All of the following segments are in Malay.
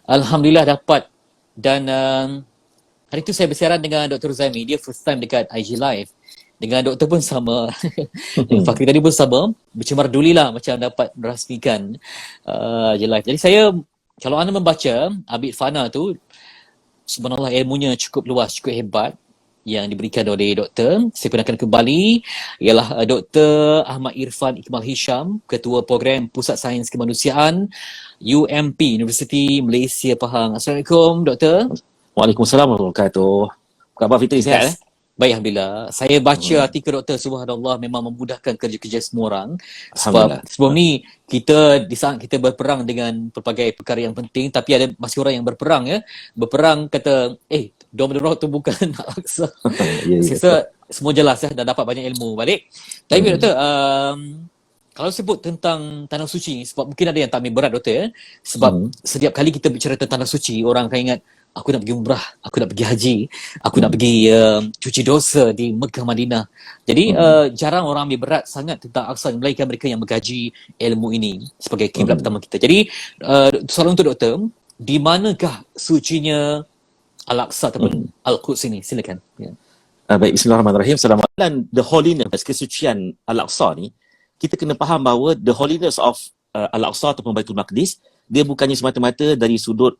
Alhamdulillah dapat. Dan hari tu saya bersiaran dengan Dr. Zaimi. Dia first time dekat IG Live. Dengan doktor pun sama. Dengan Fakri tadi pun sama. Bercemar-dulilah macam dapat merasmikan IG Live. Jadi saya, kalau anda membaca Abid Fana tu, subhanallah ilmunya cukup luas, cukup hebat yang diberikan oleh doktor. Saya pernah kembali ialah Dr. Ahmad Irfan Iqmal Hisham, Ketua Program Pusat Sains Kemanusiaan UMP, Universiti Malaysia Pahang. Assalamualaikum Doktor. Waalaikumsalam warahmatullahi wabarakatuh. Apa khabar Fitri, sihat? Baik, Alhamdulillah. Saya baca artikel Doktor, subhanallah memang memudahkan kerja-kerja semua orang. Sebab sebelum ni kita di saat kita berperang dengan pelbagai perkara yang penting, tapi ada masih orang yang berperang ya. Berperang kata, Dom Darah tu bukan Al-Aqsa. Saya semua jelas ya, dah dapat banyak ilmu balik. Tapi Doktor, kalau sebut tentang Tanah Suci, sebab mungkin ada yang tak ambil berat Doktor ya. Sebab setiap kali kita bicara tentang Tanah Suci, orang akan ingat, aku nak pergi umrah, aku nak pergi haji, aku nak pergi cuci dosa di Mekah Madinah. Jadi jarang orang ambil berat sangat tentang Aqsa, melainkan mereka yang mengkaji ilmu ini sebagai kiblat pertama kita. Jadi soalan untuk Doktor, di manakah sucinya Al-Aqsa ataupun Al-Quds ini? Silakan. Baik, bismillahirrahmanirrahim. Assalamualaikum. Dan the holiness, kesucian Al-Aqsa ni, kita kena faham bahawa the holiness of Al-Aqsa ataupun Baitul Maqdis, dia bukannya semata-mata dari sudut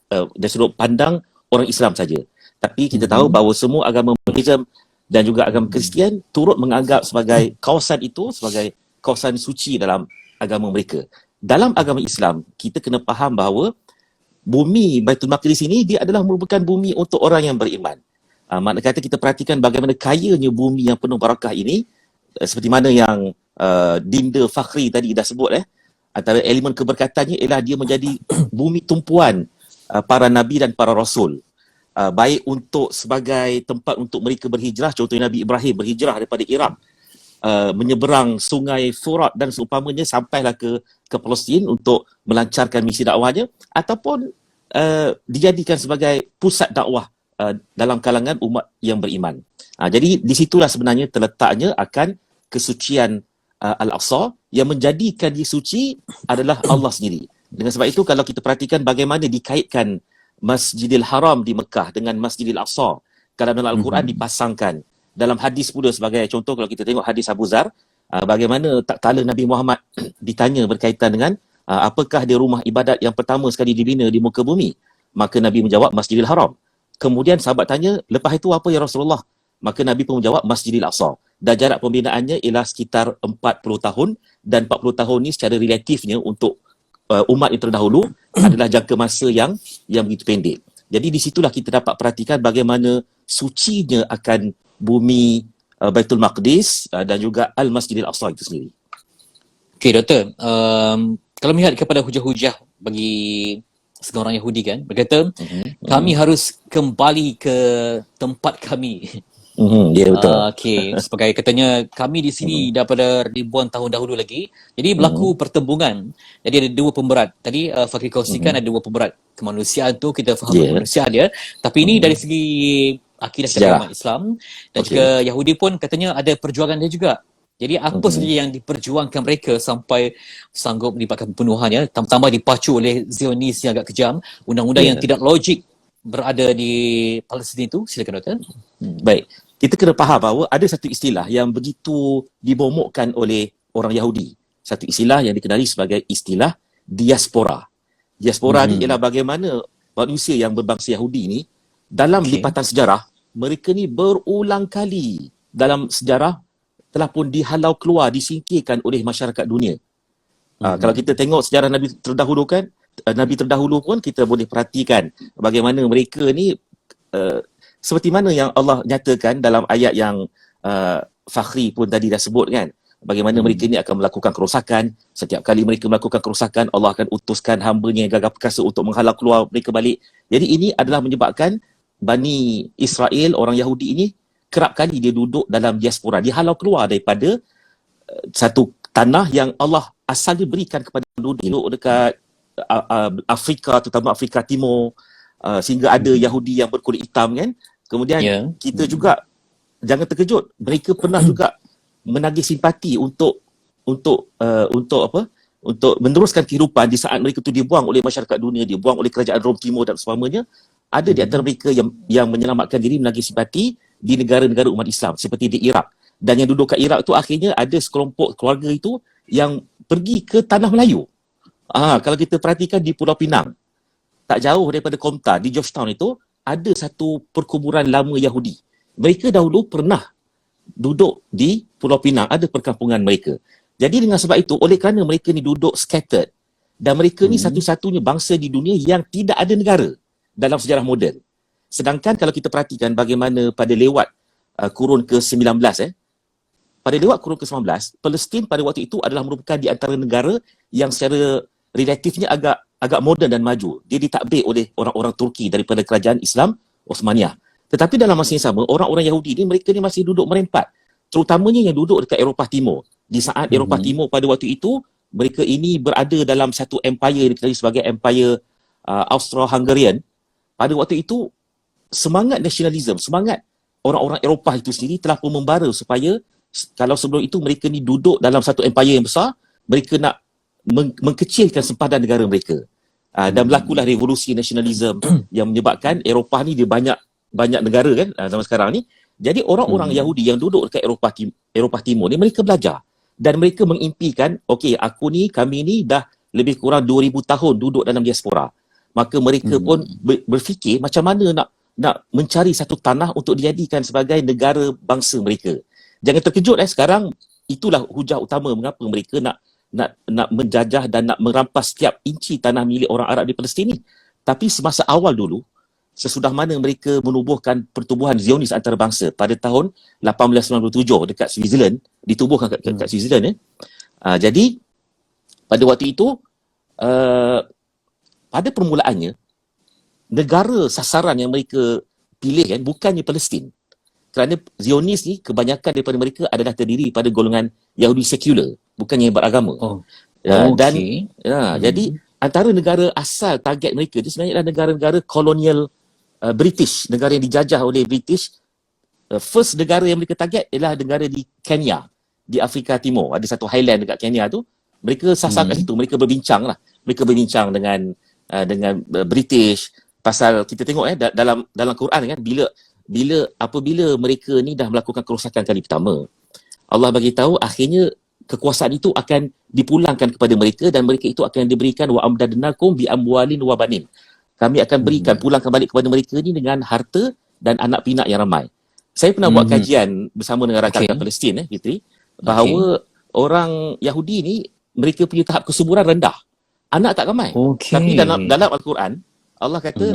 dari sudut pandang orang Islam saja. Tapi kita tahu bahawa semua agama Buddhism dan juga agama Kristian turut menganggap sebagai kawasan itu sebagai kawasan suci dalam agama mereka. Dalam agama Islam, kita kena faham bahawa bumi Baitul Maqdis ini dia adalah merupakan bumi untuk orang yang beriman. Makna kata kita perhatikan bagaimana kayanya bumi yang penuh barakah ini, seperti mana yang Dinda Fakhri tadi dah sebut, antara elemen keberkatannya ialah dia menjadi bumi tumpuan para nabi dan para rasul. Baik untuk sebagai tempat untuk mereka berhijrah, contohnya Nabi Ibrahim berhijrah daripada Iraq, menyeberang sungai Furat dan seumpamanya sampailah ke Palestin untuk melancarkan misi dakwahnya, ataupun dijadikan sebagai pusat dakwah dalam kalangan umat yang beriman. Jadi di situlah sebenarnya terletaknya akan kesucian Al-Aqsa. Yang menjadikan dia suci adalah Allah sendiri. Dengan sebab itu kalau kita perhatikan bagaimana dikaitkan Masjidil Haram di Mekah dengan Masjidil Aqsa, kalau dalam Al-Quran dipasangkan. Dalam hadis pula sebagai contoh, kalau kita tengok hadis Abu Zar, bagaimana tak kala Nabi Muhammad ditanya berkaitan dengan apakah dia rumah ibadat yang pertama sekali dibina di muka bumi, maka Nabi menjawab Masjidil Haram. Kemudian sahabat tanya, lepas itu apa ya Rasulullah? Maka Nabi pun menjawab Masjidil Aqsa. Dan jarak pembinaannya ialah sekitar 40 tahun, dan 40 tahun ni secara relatifnya untuk umat yang terdahulu adalah jangka masa yang begitu pendek. Jadi di situlah kita dapat perhatikan bagaimana sucinya akan bumi Baitul Maqdis dan juga Al-Masjidil Aqsa itu sendiri. Okey Doktor, kalau melihat kepada hujah-hujah bagi setengah orang Yahudi kan, berkata kami harus kembali ke tempat kami. Ya betul. Okey, sebagai katanya kami di sini daripada ribuan tahun dahulu lagi. Jadi berlaku pertembungan. Jadi ada dua pemberat. Tadi Fakri kongsikan ada dua pemberat. Kemanusiaan tu kita faham kemanusiaan dia. Tapi ini dari segi akidah agama Islam dan juga Yahudi pun katanya ada perjuangan dia juga. Jadi apa saja yang diperjuangkan mereka sampai sanggup melibatkan pembunuhan ya, tambah dipacu oleh Zionis yang agak kejam, undang-undang yang tidak logik berada di Palestin itu. Silakan Doktor. Baik. Kita kena faham bahawa ada satu istilah yang begitu dibomokkan oleh orang Yahudi. Satu istilah yang dikenali sebagai istilah diaspora. Diaspora ni ialah bagaimana manusia yang berbangsa Yahudi ni dalam lipatan sejarah, mereka ni berulang kali dalam sejarah telah pun dihalau keluar, disingkirkan oleh masyarakat dunia. Kalau kita tengok sejarah Nabi terdahulu kan, Nabi terdahulu pun kita boleh perhatikan bagaimana mereka ni seperti mana yang Allah nyatakan dalam ayat yang Fakhri pun tadi dah sebut kan, bagaimana mereka ni akan melakukan kerosakan. Setiap kali mereka melakukan kerosakan, Allah akan utuskan hamba-Nya yang gagah perkasa untuk menghalau keluar mereka balik. Jadi ini adalah menyebabkan Bani Israel, orang Yahudi ini, kerap kali dia duduk dalam diaspora, dihalau keluar daripada satu tanah yang Allah asalnya berikan kepada duduk dekat Afrika, terutama Afrika Timur, sehingga ada Yahudi yang berkulit hitam kan. Kemudian kita juga jangan terkejut, mereka pernah juga menagih simpati untuk untuk meneruskan kehidupan di saat mereka tu dibuang oleh masyarakat dunia, dibuang oleh kerajaan Rom Timur dan seumpamanya, ada di antara mereka yang menyelamatkan diri menagih simpati di negara-negara umat Islam seperti di Iraq. Dan yang duduk kat Iraq tu akhirnya ada sekelompok keluarga itu yang pergi ke tanah Melayu. Kalau kita perhatikan di Pulau Pinang, tak jauh daripada Komta, di Georgetown itu, ada satu perkuburan lama Yahudi. Mereka dahulu pernah duduk di Pulau Pinang, ada perkampungan mereka. Jadi dengan sebab itu, oleh kerana mereka ni duduk scattered, dan mereka ni satu-satunya bangsa di dunia yang tidak ada negara dalam sejarah moden. Sedangkan kalau kita perhatikan bagaimana pada lewat kurun ke-19, pada lewat kurun ke-19, Palestin pada waktu itu adalah merupakan di antara negara yang secara relatifnya agak moden dan maju. Dia ditakbir oleh orang-orang Turki daripada kerajaan Islam Osmaniyah. Tetapi dalam masa yang sama, orang-orang Yahudi ni, mereka ni masih duduk merempat. Terutamanya yang duduk dekat Eropah Timur. Di saat Eropah Timur pada waktu itu, mereka ini berada dalam satu empire yang dikenali sebagai Empire Austro-Hungarian. Pada waktu itu, semangat nasionalisme, semangat orang-orang Eropah itu sendiri telah pun membara supaya kalau sebelum itu mereka ni duduk dalam satu empire yang besar, mereka nak mengkecilkan sempadan negara mereka. Dan berlakulah revolusi nasionalisme yang menyebabkan Eropah ni dia banyak negara kan zaman sekarang ni. Jadi orang-orang Yahudi yang duduk dekat Eropah Timur ni, mereka belajar dan mereka mengimpikan, okey, kami ni dah lebih kurang 2000 tahun duduk dalam diaspora. Maka mereka pun berfikir macam mana nak mencari satu tanah untuk dijadikan sebagai negara bangsa mereka. Jangan terkejut sekarang itulah hujah utama mengapa mereka nak menjajah dan nak merampas setiap inci tanah milik orang Arab di Palestin ni. Tapi semasa awal dulu, sesudah mana mereka menubuhkan pertubuhan Zionis antarabangsa pada tahun 1897 dekat Switzerland, ditubuhkan kat Switzerland. Jadi pada waktu itu, pada permulaannya, negara sasaran yang mereka pilih bukannya Palestin. Kerana Zionis ni kebanyakan daripada mereka adalah terdiri pada golongan Yahudi sekular, bukannya yang beragama. Jadi antara negara asal target mereka itu sebenarnya adalah negara-negara kolonial British, negara yang dijajah oleh British. First negara yang mereka target ialah negara di Kenya, di Afrika Timur. Ada satu highland dekat Kenya tu. Mereka sasar kat situ, mereka berbincang dengan British pasal kita tengok dalam Quran kan, apabila mereka ni dah melakukan kerosakan kali pertama, Allah bagi tahu akhirnya kekuasaan itu akan dipulangkan kepada mereka dan mereka itu akan diberikan wa amdadnakum bi amwalin wa banin. Kami akan berikan, pulangkan balik kepada mereka ni dengan harta dan anak pinak yang ramai. Saya pernah buat kajian bersama dengan rakan-rakan Palestin, Fitri, bahawa orang Yahudi ni, mereka punya tahap kesuburan rendah. Anak tak ramai. Tapi dalam Al-Quran, Allah kata,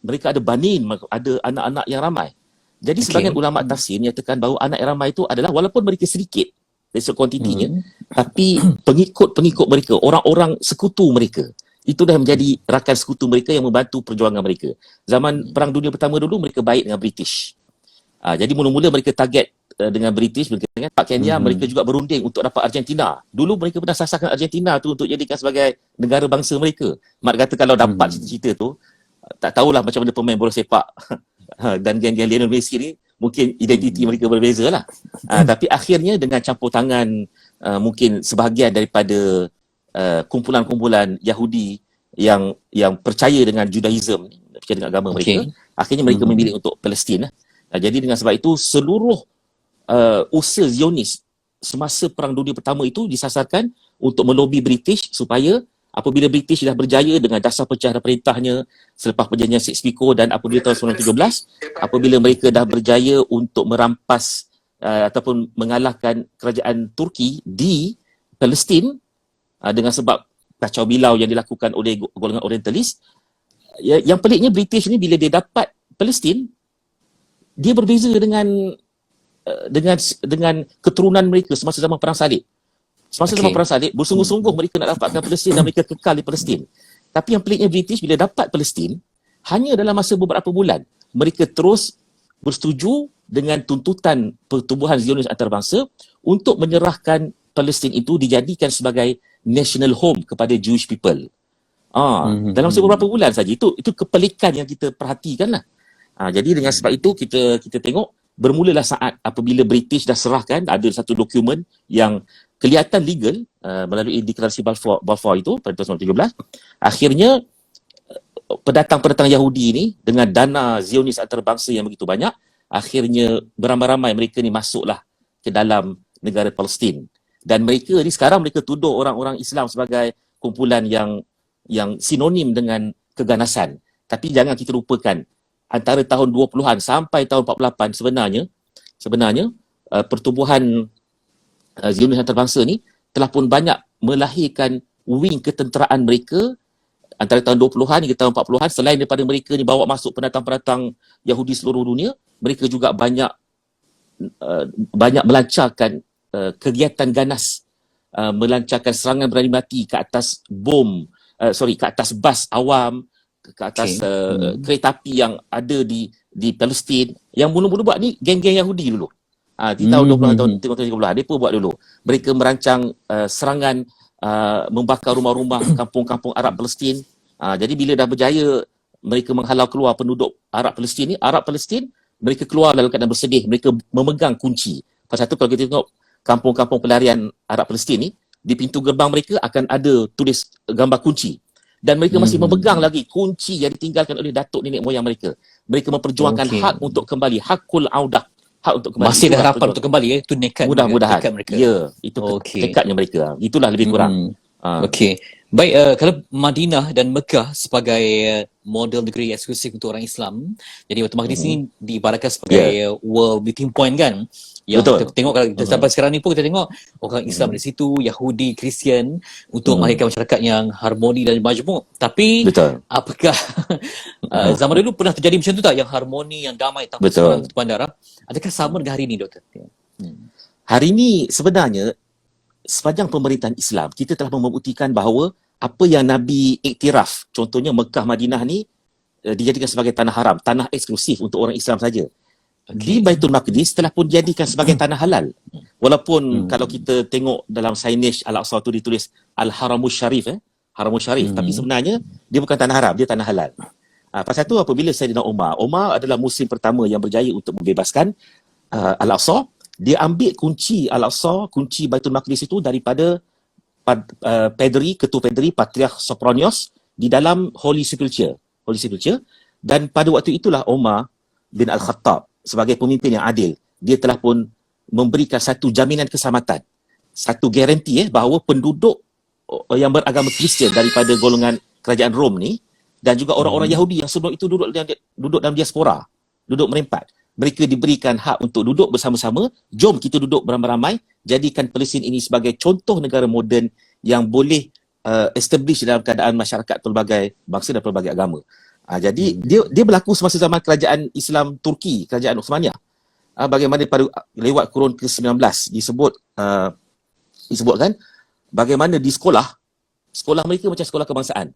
mereka ada banin, ada anak-anak yang ramai. Jadi sebagian ulama tafsir menyatakan bahawa anak yang ramai itu adalah, walaupun mereka sedikit dari segi kuantitinya, tapi pengikut mereka, orang-orang sekutu mereka. Itu dah menjadi rakan sekutu mereka yang membantu perjuangan mereka. Zaman Perang Dunia Pertama dulu, mereka baik dengan British. Jadi mula-mula mereka target dengan British, mereka dengan Pak Kenya, mereka juga berunding untuk dapat Argentina. Dulu mereka pernah sasarkan Argentina tu untuk jadikan sebagai negara bangsa mereka. Mak kata kalau dapat cita-cita tu, tak tahulah macam mana pemain bola sepak dan geng-geng Lionel Messi ni, mungkin identiti mereka berbeza lah. Tapi akhirnya dengan campur tangan mungkin sebahagian daripada kumpulan-kumpulan Yahudi yang percaya dengan Judaism, percaya dengan agama mereka, akhirnya mereka memilih untuk Palestin. Jadi dengan sebab itu, seluruh usaha Zionis semasa Perang Dunia Pertama itu disasarkan untuk melobi British supaya apabila British dah berjaya dengan dasar pecah perintahnya selepas perjanjian Sykes-Picot dan apabila tahun 1917, apabila mereka dah berjaya untuk merampas ataupun mengalahkan kerajaan Turki di Palestin, dengan sebab kacau bilau yang dilakukan oleh golongan Orientalis. Yang peliknya, British ni bila dia dapat Palestin, dia berbeza dengan keturunan mereka semasa zaman Perang Salib. Semasa zaman Perang Salib, bersungguh-sungguh mereka nak dapatkan Palestin dan mereka kekal di Palestin. Tapi yang peliknya, British bila dapat Palestin, hanya dalam masa beberapa bulan, mereka terus bersetuju dengan tuntutan pertubuhan Zionis antarabangsa untuk menyerahkan Palestin itu dijadikan sebagai national home kepada Jewish people. Dalam beberapa bulan saja. Itu kepelikan yang kita perhatikan lah. Jadi dengan sebab itu kita tengok bermulalah saat apabila British dah serahkan, ada satu dokumen yang kelihatan legal melalui deklarasi Balfour itu pada tahun 1917. Akhirnya pendatang-pendatang Yahudi ini dengan dana Zionis antarabangsa yang begitu banyak, akhirnya beramai-ramai mereka ni masuklah ke dalam negara Palestin. Dan mereka ni sekarang mereka tuduh orang-orang Islam sebagai kumpulan yang sinonim dengan keganasan. Tapi jangan kita lupakan, antara tahun 20-an sampai tahun 48 sebenarnya pertubuhan Zionis antarabangsa ni telah pun banyak melahirkan wing ketenteraan mereka antara tahun 20-an hingga tahun 40-an. Selain daripada mereka ni bawa masuk pendatang-pendatang Yahudi seluruh dunia, mereka juga banyak melancarkan kegiatan ganas, melancarkan serangan berani mati ke atas ke atas bas awam, ke atas kereta api yang ada di Palestin. Yang mula-mula buat ni geng-geng Yahudi dulu. Di tahun 20-an, tahun 30-an, mereka buat dulu. Mereka merancang serangan, membakar rumah-rumah kampung-kampung Arab Palestin. Jadi bila dah berjaya mereka menghalau keluar penduduk Arab Palestin ni, Arab Palestin mereka keluar dalam keadaan bersedih, mereka memegang kunci. Pasal tu kalau kita tengok kampung-kampung pelarian Arab Palestin ni, di pintu gerbang mereka akan ada tulis gambar kunci. Dan mereka masih memegang lagi kunci yang ditinggalkan oleh datuk nenek moyang mereka. Mereka memperjuangkan hak untuk kembali, hakul audah, hak untuk kembali. Masih ada harapan untuk kembali, itu nekat. Mudah-mudahan. Mereka. Ya, itu tekadnya mereka. Itulah lebih kurang. Okey. Baik, kalau Madinah dan Mekah sebagai model negeri eksklusif untuk orang Islam, jadi Baitul Maqdis ni diibaratkan sebagai world meeting point kan? Yang kita tengok kalau kita sampai sekarang ni pun kita tengok orang Islam di situ, Yahudi, Kristian, untuk melahirkan masyarakat yang harmoni dan majmuk. Tapi apakah zaman dulu pernah terjadi macam tu tak, yang harmoni, yang damai tanpa seorang tuan darah? Adakah sama dengan hari ni, Doktor? Hari ini sebenarnya sepanjang pemerintahan Islam, kita telah membuktikan bahawa apa yang Nabi iktiraf, contohnya Mekah, Madinah ni dijadikan sebagai tanah haram, tanah eksklusif untuk orang Islam saja. Di Baitul Maqdis telah pun dijadikan sebagai tanah halal. Walaupun kalau kita tengok dalam signage Al-Aqsa tu ditulis Al-Haramus Syarif, Haramus Syarif, tapi sebenarnya dia bukan tanah haram, dia tanah halal. Pasal tu apabila Sayyidina Umar adalah muslim pertama yang berjaya untuk membebaskan Al-Aqsa, dia ambil kunci Al-Aqsa, kunci Baitul Maqdis itu daripada ketua Pedri, Patriarch Sopronios di dalam Holy Sepulchre. Dan pada waktu itulah Umar bin Al-Khattab sebagai pemimpin yang adil, dia telah pun memberikan satu jaminan keselamatan, satu garanti bahawa penduduk yang beragama Kristian daripada golongan kerajaan Rom ni, dan juga orang-orang Yahudi yang sebelum itu duduk dalam diaspora, duduk merempat, mereka diberikan hak untuk duduk bersama-sama. Jom kita duduk beramai-ramai, jadikan Palestin ini sebagai contoh negara moden yang boleh establish dalam keadaan masyarakat pelbagai bangsa dan pelbagai agama. Jadi dia berlaku semasa zaman kerajaan Islam Turki, kerajaan Uthmaniyah. Bagaimana pada lewat kurun ke-19 disebutkan bagaimana di sekolah mereka macam sekolah kebangsaan.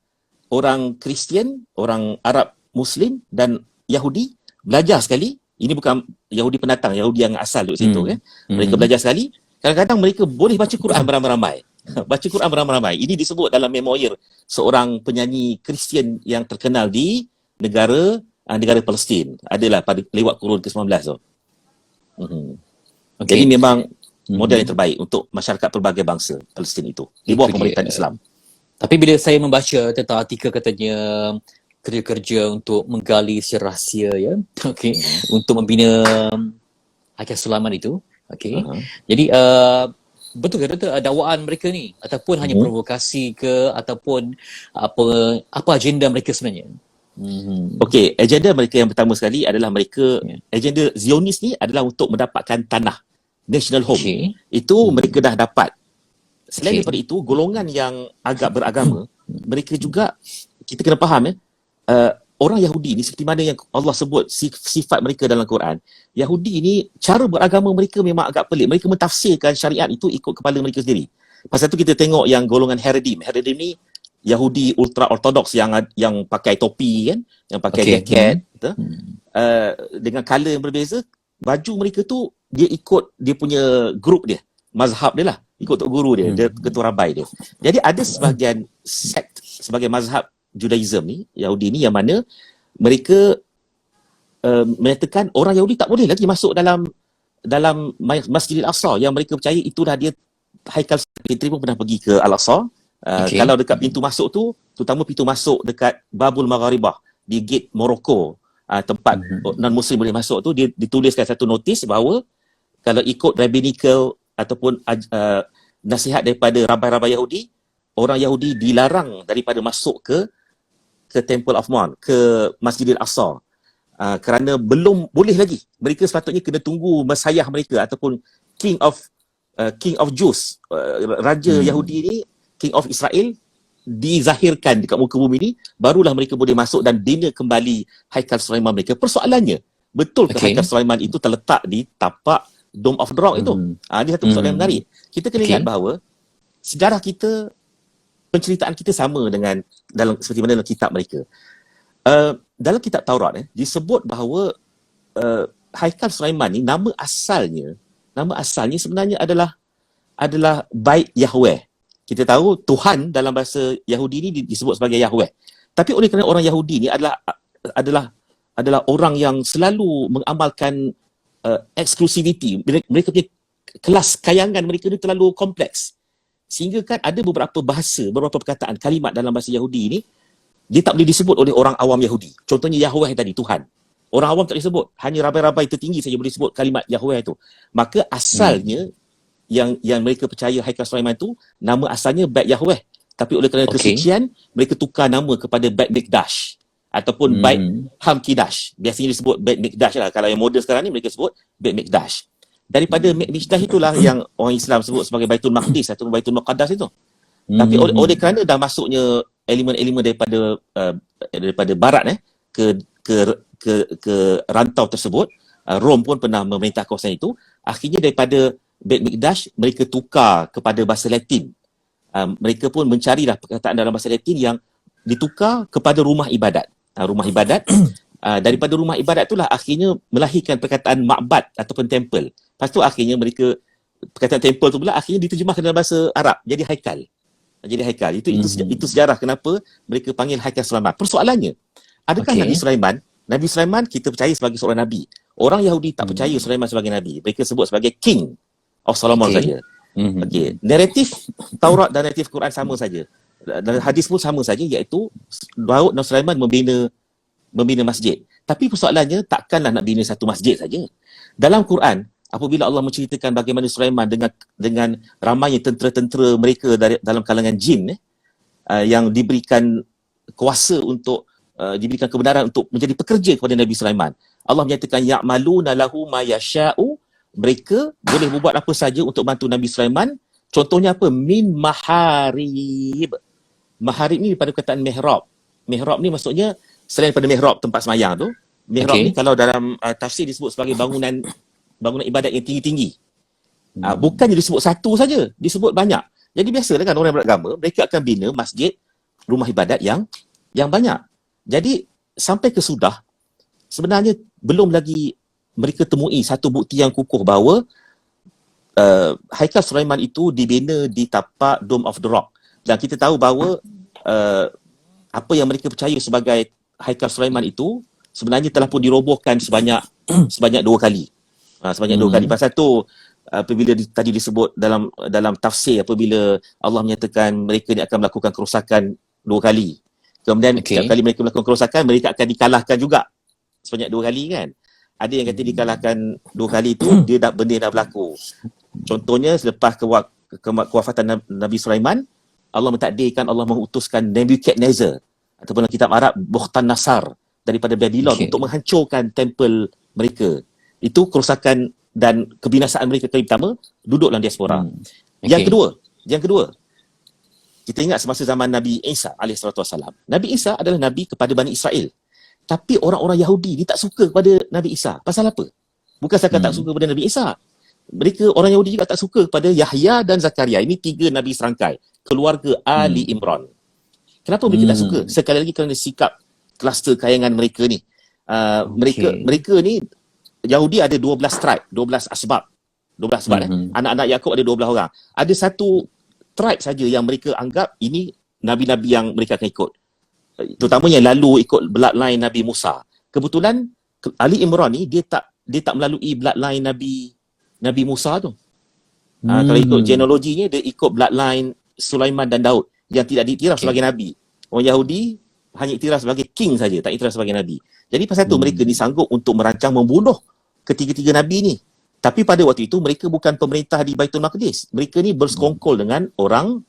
Orang Kristian, orang Arab Muslim dan Yahudi belajar sekali. Ini bukan Yahudi pendatang, Yahudi yang asal duduk situ kan. Mereka belajar sekali. Kadang-kadang mereka boleh baca Quran beramai-ramai. Ini disebut dalam memoir seorang penyanyi Kristian yang terkenal di negara Palestin. Adalah pada lewat kurun ke-19 tu. Jadi memang model yang terbaik untuk masyarakat pelbagai bangsa Palestin itu di bawah pemerintahan Islam. Tapi bila saya membaca tentang artikel katanya kerja-kerja untuk menggali secara rahsia untuk membina Hakim Sulaiman itu, jadi betul ke Doktor dakwaan mereka ni ataupun hanya provokasi ke, ataupun apa agenda mereka sebenarnya? Okey, agenda mereka yang pertama sekali adalah mereka agenda Zionis ni adalah untuk mendapatkan tanah, national home. Itu mereka dah dapat. Selain daripada itu, golongan yang agak beragama, mereka juga, kita kena faham orang Yahudi ni seperti mana yang Allah sebut sifat mereka dalam Quran. Yahudi ni cara beragama mereka memang agak pelik. Mereka mentafsirkan syariat itu ikut kepala mereka sendiri. Pasal tu kita tengok yang golongan Haredim. Haredim ni Yahudi ultra ortodoks yang pakai topi kan, yang pakai jaket, dengan color yang berbeza. Baju mereka tu dia ikut dia punya grup dia, mazhab dia lah, ikut tok guru dia, dia ketua rabai dia. Jadi ada sebahagian sect sebagai mazhab Judaism ni, Yahudi ni, yang mana mereka menyatakan orang Yahudi tak boleh lagi masuk dalam Masjidil Aqsa, yang mereka percaya itulah dia Haikal Fitri pun pernah pergi ke Al-Aqsa. Kalau dekat pintu masuk tu, terutama pintu masuk dekat Babul Magharibah di gate Morocco, tempat non-Muslim boleh masuk tu, dia dituliskan satu notis bahawa kalau ikut rabbinical ataupun nasihat daripada rabai-rabai Yahudi, orang Yahudi dilarang daripada masuk ke Temple of Mount, ke Masjidil Aqsa. Kerana belum boleh lagi. Mereka sepatutnya kena tunggu Mesiah mereka ataupun King of Jews, Raja Yahudi ni, King of Israel, dizahirkan dekat muka bumi ni, barulah mereka boleh masuk dan bina kembali Haikal Sulaiman mereka. Persoalannya, betul ke Haikal Sulaiman itu terletak di tapak Dome of the Rock itu? Ini satu persoalan yang menarik. Kita kena ingat bahawa sejarah kita, penceritaan kita sama dengan seperti mana dalam kitab mereka. Dalam kitab Taurat disebut bahawa Haikal Sulaiman ni nama asalnya sebenarnya adalah Bait Yahweh. Kita tahu Tuhan dalam bahasa Yahudi ni disebut sebagai Yahweh. Tapi oleh kerana orang Yahudi ni adalah orang yang selalu mengamalkan exclusivity. Mereka punya kelas kayangan mereka ni terlalu kompleks. Sehingga kan ada beberapa perkataan, kalimat dalam bahasa Yahudi ni dia tak boleh disebut oleh orang awam Yahudi. Contohnya Yahweh tadi, Tuhan. Orang awam tak boleh sebut. Hanya rabai-rabai tertinggi saja boleh sebut kalimat Yahweh tu. Maka asalnya yang mereka percaya Haikal Sulaiman tu, nama asalnya Bait Yahweh. Tapi oleh kerana kesucian, mereka tukar nama kepada Bait Mikdash ataupun Bait Hamkidash. Biasanya disebut Bait Mikdash lah. Kalau yang moden sekarang ni mereka sebut Bait Mikdash. Daripada Mikdash itulah yang orang Islam sebut sebagai Baitul Maqdis atau Baitul Muqaddas itu. Tapi oleh kerana dah masuknya elemen-elemen daripada barat ke rantau tersebut, Rom pun pernah memerintah kawasan itu, akhirnya daripada Bait Mikdash mereka tukar kepada bahasa Latin. Mereka pun mencarilah perkataan dalam bahasa Latin yang ditukar kepada rumah ibadat. Rumah ibadat daripada rumah ibadat itulah akhirnya melahirkan perkataan ma'bad ataupun temple. Lepas tu akhirnya perkataan temple tu pula akhirnya diterjemahkan dalam bahasa Arab jadi haikal. Itu sejarah kenapa mereka panggil Haikal Sulaiman. Persoalannya, adakah Nabi Sulaiman kita percaya sebagai seorang nabi. Orang Yahudi tak percaya Sulaiman sebagai nabi. Mereka sebut sebagai King of Solomon saja. Naratif Taurat dan naratif Quran sama saja. Dan hadis pun sama saja, iaitu Daud dan Sulaiman membina masjid. Tapi persoalannya, takkanlah nak bina satu masjid saja. Dalam Quran, apabila Allah menceritakan bagaimana Sulaiman dengan ramainya tentera-tentera mereka dalam kalangan jin yang diberikan kuasa untuk diberikan kebenaran untuk menjadi pekerja kepada Nabi Sulaiman. Allah menyatakan ya'maluna lahu ma yasha'u, mereka boleh berbuat apa saja untuk bantu Nabi Sulaiman. Contohnya apa? Min maharib. Maharib ni daripada perkataan mihrab. Mihrab ni maksudnya selain daripada mihrab tempat semayang tu, mihrab ni kalau dalam tafsir disebut sebagai bangunan ibadat yang tinggi-tinggi. Bukannya disebut satu saja, disebut banyak. Jadi biasalah kan orang yang beragama, mereka akan bina masjid, rumah ibadat yang banyak. Jadi sampai ke sudah, sebenarnya belum lagi mereka temui satu bukti yang kukuh bahawa Haikal Sulaiman itu dibina di tapak Dome of the Rock. Dan kita tahu bahawa apa yang mereka percaya sebagai Haikal Sulaiman itu sebenarnya telah pun dirobohkan sebanyak 2 kali. Sebanyak 2 kali. Pasal tu apabila tadi disebut dalam tafsir, apabila Allah menyatakan mereka ni akan melakukan kerosakan 2 kali. Kemudian setiap kali mereka melakukan kerosakan, mereka akan dikalahkan juga sebanyak 2 kali kan. Ada yang kata dikalahkan 2 kali tu benda dah berlaku. Contohnya selepas kewafatan Nabi Sulaiman, Allah mentakdirkan, Allah mengutuskan Nebuchadnezzar ataupun dalam kitab Arab Bukhtan-Nasar daripada Babylon untuk menghancurkan tempel mereka. Itu kerosakan dan kebinasaan mereka kali pertama, duduk dalam diaspora. Yang kedua, kita ingat semasa zaman Nabi Isa AS. Nabi Isa adalah Nabi kepada Bani Israel. Tapi orang-orang Yahudi ni tak suka kepada Nabi Isa. Pasal apa? Bukan sekadar tak suka kepada Nabi Isa. Mereka, orang Yahudi juga tak suka kepada Yahya dan Zakaria. Ini 3 Nabi serangkai. Keluarga Ali Imran. Kenapa mereka tak suka? Sekali lagi kerana sikap kluster kayangan mereka ni. Mereka ni, Yahudi ada 12 tribe, 12 asbab. 12 asbab Anak-anak Yakub ada 12 orang. Ada satu tribe saja yang mereka anggap ini Nabi-Nabi yang mereka akan ikut. Terutama yang lalu ikut bloodline Nabi Musa. Kebetulan Ali Imran ni dia tak melalui bloodline Nabi Musa tu. Kalau ikut genealoginya, dia ikut bloodline Sulaiman dan Daud yang tidak diiktiraf sebagai nabi. Orang Yahudi hanya iktiraf sebagai king saja, tak iktiraf sebagai nabi. Jadi pasal tu mereka ni sanggup untuk merancang membunuh ketiga-tiga nabi ni. Tapi pada waktu itu mereka bukan pemerintah di Baitul Maqdis. Mereka ni bersekongkol dengan orang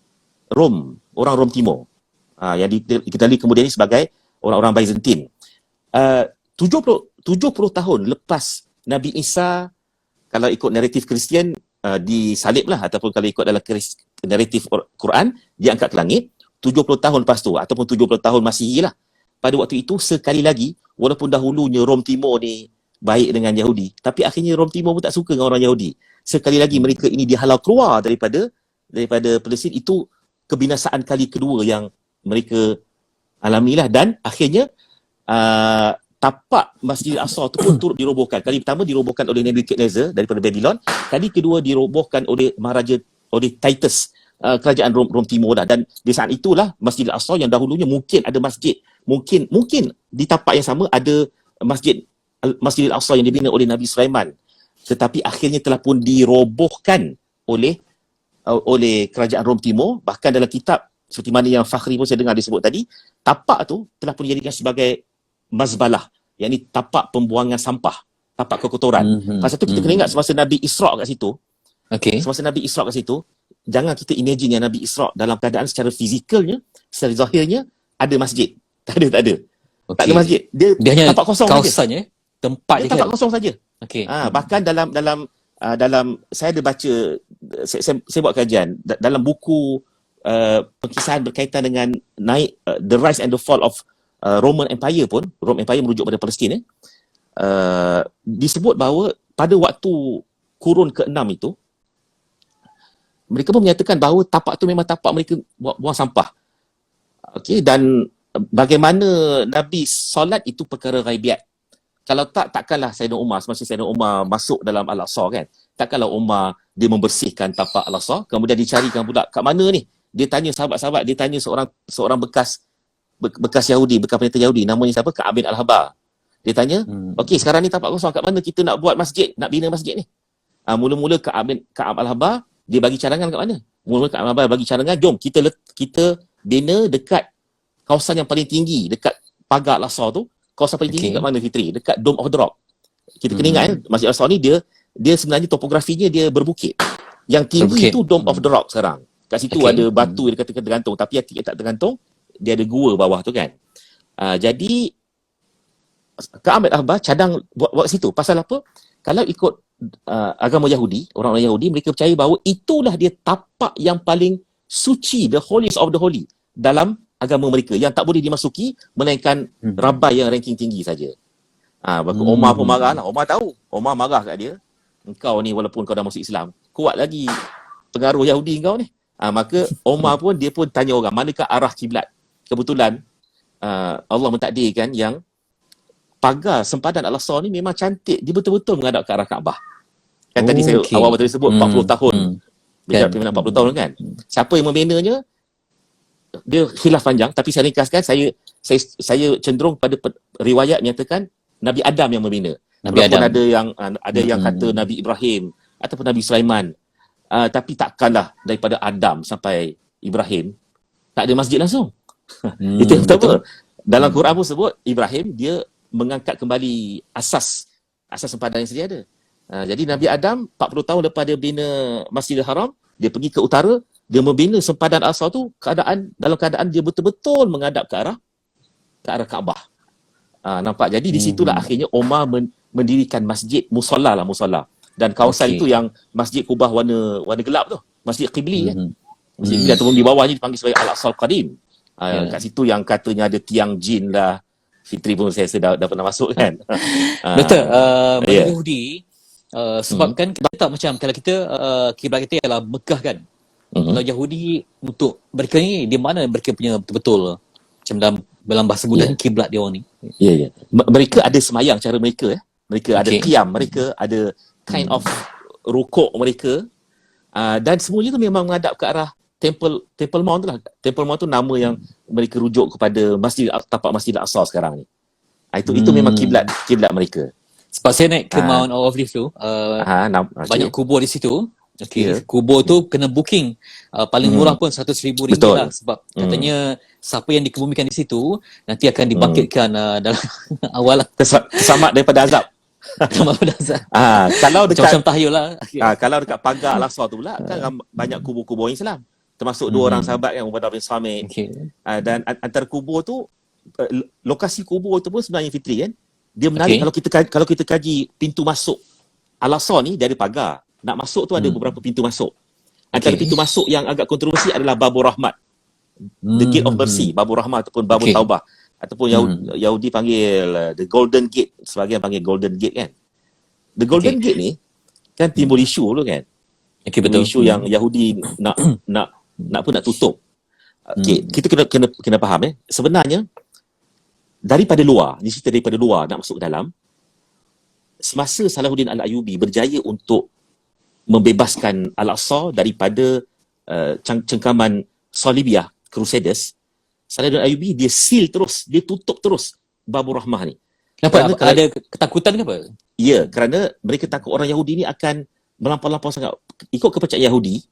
Rom Timur. Yang kita lihat kemudian ni sebagai orang-orang Byzantine. 70 tahun lepas Nabi Isa, kalau ikut naratif Kristian, disaliblah, ataupun kalau ikut dalam naratif Quran, dia angkat ke langit. 70 tahun lepas tu, ataupun 70 tahun Masihi lah. Pada waktu itu, sekali lagi, walaupun dahulunya Rom Timur ni baik dengan Yahudi, tapi akhirnya Rom Timur pun tak suka dengan orang Yahudi. Sekali lagi mereka ini dihalau keluar daripada Palestin. Itu kebinasaan kali kedua yang mereka alamilah, dan akhirnya tapak Masjid Al-Aqsa tu pun turut dirobohkan. Kali pertama dirobohkan oleh Nebuchadnezzar daripada Babylon, kali kedua dirobohkan oleh Titus, kerajaan Rom Timur dah. Dan di saat itulah Masjid Al-Aqsa yang dahulunya mungkin ada masjid, mungkin di tapak yang sama ada Masjid Al-Aqsa yang dibina oleh Nabi Sulaiman, tetapi akhirnya telah pun dirobohkan oleh kerajaan Rom Timur. Bahkan dalam kitab seperti mana yang Fakhri pun saya dengar disebut tadi, tapak tu telah pun dijadikan sebagai mazbalah, yakni tapak pembuangan sampah, tapak kekotoran. Pasal tu kita kena ingat semasa Nabi Isra' kat situ. Semasa Nabi Isra' kat situ, jangan kita imagine yang Nabi Isra' dalam keadaan secara fizikalnya, secara zahirnya ada masjid. Tak ada. Tak ada masjid. Dia hanya tapak kosong saja. Tempat dia tapak kosong saja. Bahkan dalam saya ada baca, saya buat kajian dalam buku perkisahan berkaitan dengan naik the rise and the fall of Roman Empire pun, Roman Empire merujuk pada Palestin, disebut bahawa pada waktu kurun ke-6 itu, mereka pun menyatakan bahawa tapak tu memang tapak mereka buang sampah. Dan bagaimana Nabi solat itu perkara ghaibiat. Kalau takkanlah Sayyidina Umar, semasa Sayyidina Umar masuk dalam Al-Aqsa kan, takkanlah Umar dia membersihkan tapak Al-Aqsa, kemudian dicarikan pula kat mana ni. Dia tanya sahabat-sahabat, dia tanya seorang bekas Yahudi, bekas pendeta Yahudi, namanya siapa? Ka'ab bin Al-Ahbar. Dia tanya, okey, sekarang ni tapak kosong, kat mana kita nak buat masjid, nak bina masjid ni? Mula-mula Ka'ab Al-Ahbar, dia bagi cadangan kat mana? Mula-mula Ka'ab Al-Ahbar bagi cadangan, jom kita bina dekat kawasan yang paling tinggi, dekat pagar Al-Aqsa tu. Kawasan paling tinggi kat mana, Fitri? Dekat Dome of the Rock. Kita kena ingat Masjid Al-Aqsa ni dia sebenarnya topografinya dia berbukit. Yang tinggi itu Dome of the Rock sekarang. Kat situ ada batu yang dikatakan tergantung, tapi yang tak tergantung, dia ada gua bawah tu kan. Jadi Ka'ab bin Ahbar cadang buat situ. Pasal apa? Kalau ikut agama Yahudi, orang-orang Yahudi, mereka percaya bahawa itulah dia tapak yang paling suci, the holiest of the holy dalam agama mereka, yang tak boleh dimasuki melainkan rabai yang ranking tinggi saja. Omar pun marah lah. Omar marah kat dia. Engkau ni walaupun kau dah masuk Islam, kuat lagi pengaruh Yahudi kau ni. Maka Omar pun dia pun tanya orang, manakah arah kiblat? Kebetulan Allah mentakdirkan yang pagar sempadan Al-Aqsa ni memang cantik, dia betul-betul menghadap ke arah Kaabah. Kan tadi saya awal tadi sebut 40 tahun. Dia pimpinan 40 tahun kan. Siapa yang membinanya? Dia khilaf panjang, tapi saya ringkaskan, saya cenderung pada riwayat menyatakan Nabi Adam yang membina. Walaupun ada yang kata Nabi Ibrahim ataupun Nabi Sulaiman. Tapi takkanlah daripada Adam sampai Ibrahim tak ada masjid langsung. Itu yang pertama. Dalam Quran pun sebut Ibrahim dia mengangkat kembali asas sempadan yang sedia ada. Jadi Nabi Adam 40 tahun lepas dia bina Masjidil Haram, dia pergi ke utara, dia membina sempadan Al-Aqsa tu dalam keadaan dia betul-betul menghadap ke arah Kaabah. Nampak? Jadi di situlah akhirnya Umar mendirikan masjid musalla. Dan kawasan itu yang Masjid Kubah warna gelap tu, Masjid Qibli kan. Masjid Qibli ataupun di bawahnya dipanggil sebagai Al-Aqsa Al-Qadim. Kat situ yang katanya ada tiang jin lah. Fitri pun saya dah pernah masuk kan. Betul. Yahudi sebab kan kita tak macam kalau kita kiblat kita ialah Mekah kan. Kalau Yahudi untuk mereka ni di mana mereka punya betul-betul macam dalam bahasa mudah kiblat dia orang ni. Mereka ada semayang cara mereka Mereka ada qiyam, mereka ada kind of rukuk mereka. Dan semuanya tu memang menghadap ke arah Temple Mount tu lah. Temple Mount tu nama yang mereka rujuk kepada tapak Masjid Al-Aqsa sekarang ni. Itu memang kiblat mereka. Sebab saya naik ke Mount Olive tu, banyak kubur di situ. Okay. Ya. Kubur tu kena booking. Paling murah pun RM100,000 Betul. lah. Sebab katanya siapa yang dikebumikan di situ nanti akan dibangkitkan dalam awal Tersamat daripada azab. sama pada azab. Kalau dekat Macam-macam tahyul lah. Okay. kalau dekat pagar Al-Aqsa tu pula kan banyak kubur-kubur Islam. Termasuk dua orang sahabat kan, Ubadah bin Samit. Okay. Dan antara kubur tu lokasi kubur tu pun sebenarnya Fitri kan. Dia menarik kalau kita kaji pintu masuk Al-Aqsa ni dari pagar. Nak masuk tu ada beberapa pintu masuk. Antara pintu masuk yang agak kontroversi adalah Babur Rahmat. The Gate of Mercy, Babur Rahmat ataupun Babur Taubah. Ataupun Yahudi panggil The Golden Gate. Sebagian panggil Golden Gate kan. The Golden Gate ni kan timbul isu dulu kan. Betul. Isu yang Yahudi nak tutup. Kita kena faham sebenarnya daripada luar, daripada luar nak masuk ke dalam, semasa Salahuddin Al-Ayyubi berjaya untuk membebaskan Al-Aqsa daripada cengkaman Salibiyah, Crusaders, Salahuddin Al-Ayyubi dia seal terus, dia tutup terus Babur Rahmah ni. Kenapa? Ada ketakutan ke apa? Ya, kerana mereka takut orang Yahudi ni akan melampau-lampau sangat. Ikut kepercayaan Yahudi,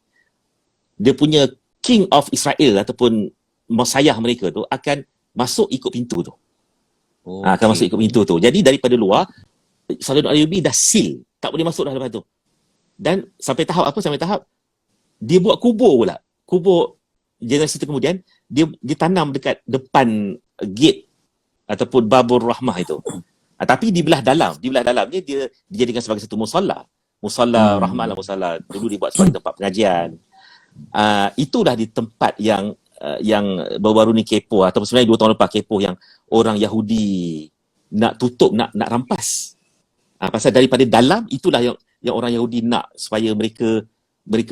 dia punya King of Israel ataupun Messiah mereka tu akan masuk ikut pintu tu. Akan masuk ikut pintu tu. Jadi daripada luar, Salahuddin Al-Ayyubi dah seal, tak boleh masuk dah lepas tu. Dan sampai tahap dia buat kubur pula. Kubur generasi tu kemudian dia tanam dekat depan gate ataupun Babur Rahmah itu. Tapi di belah dalamnya dia dijadikan sebagai satu musalla Rahmah lah, musalla dulu dibuat sebagai tempat pengajian. Itulah di tempat yang baru-baru ni kepoh, ataupun sebenarnya 2 tahun lepas kepoh, yang orang Yahudi nak tutup, nak rampas. Pasal daripada dalam itulah yang orang Yahudi nak supaya mereka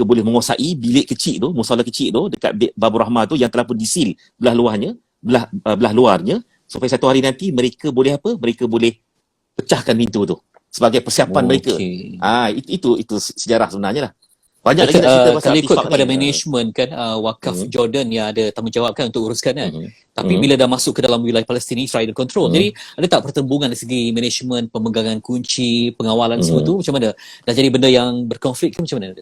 boleh menguasai bilik kecil tu, musalla kecil tu dekat Babur Rahmah tu yang telah pun disil belah luarnya, supaya satu hari nanti mereka boleh pecahkan pintu tu sebagai persiapan mereka. Itu sejarah sebenarnya lah. Banyak lagi nak cerita pasal kalau ikut kepada ni. management kan, wakaf Jordan yang ada tanggungjawab kan untuk uruskan kan. Tapi bila dah masuk ke dalam wilayah Palestin, Israel control. Jadi ada tak pertembungan dari segi management, pemegangan kunci, pengawalan semua tu macam mana? Dah jadi benda yang berkonflik ke macam mana?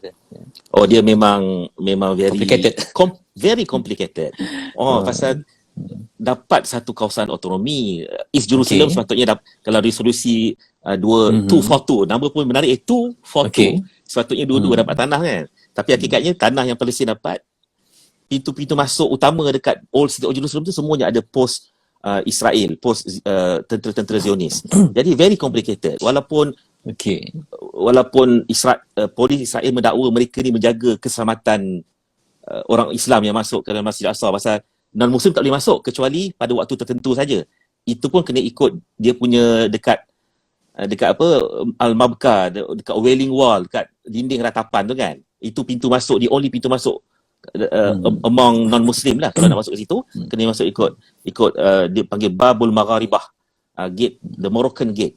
Dia memang very complicated. Very complicated. Pasal dapat satu kawasan autonomi East Jerusalem sepatutnya kalau resolusi 242, nama pun menarik, 242. Sepatutnya dua-dua dapat tanah kan. Tapi hakikatnya tanah yang Palestin dapat, pintu-pintu masuk utama dekat Old City of Jerusalem tu semuanya ada pos Israel, pos tentera-tentera Zionis. Jadi very complicated. Walaupun polis Israel mendakwa mereka ni menjaga keselamatan orang Islam yang masuk ke dalam Masjid Al-Aqsa, pasal non-Muslim tak boleh masuk kecuali pada waktu tertentu saja. Itu pun kena ikut dia punya dekat Al-Mabka, dekat Wailing Wall, dekat dinding ratapan tu kan. Itu pintu masuk, the only pintu masuk among non-Muslim lah. Kalau nak masuk ke situ, kena masuk ikut dia panggil Babul Magharibah, gate, the Moroccan gate.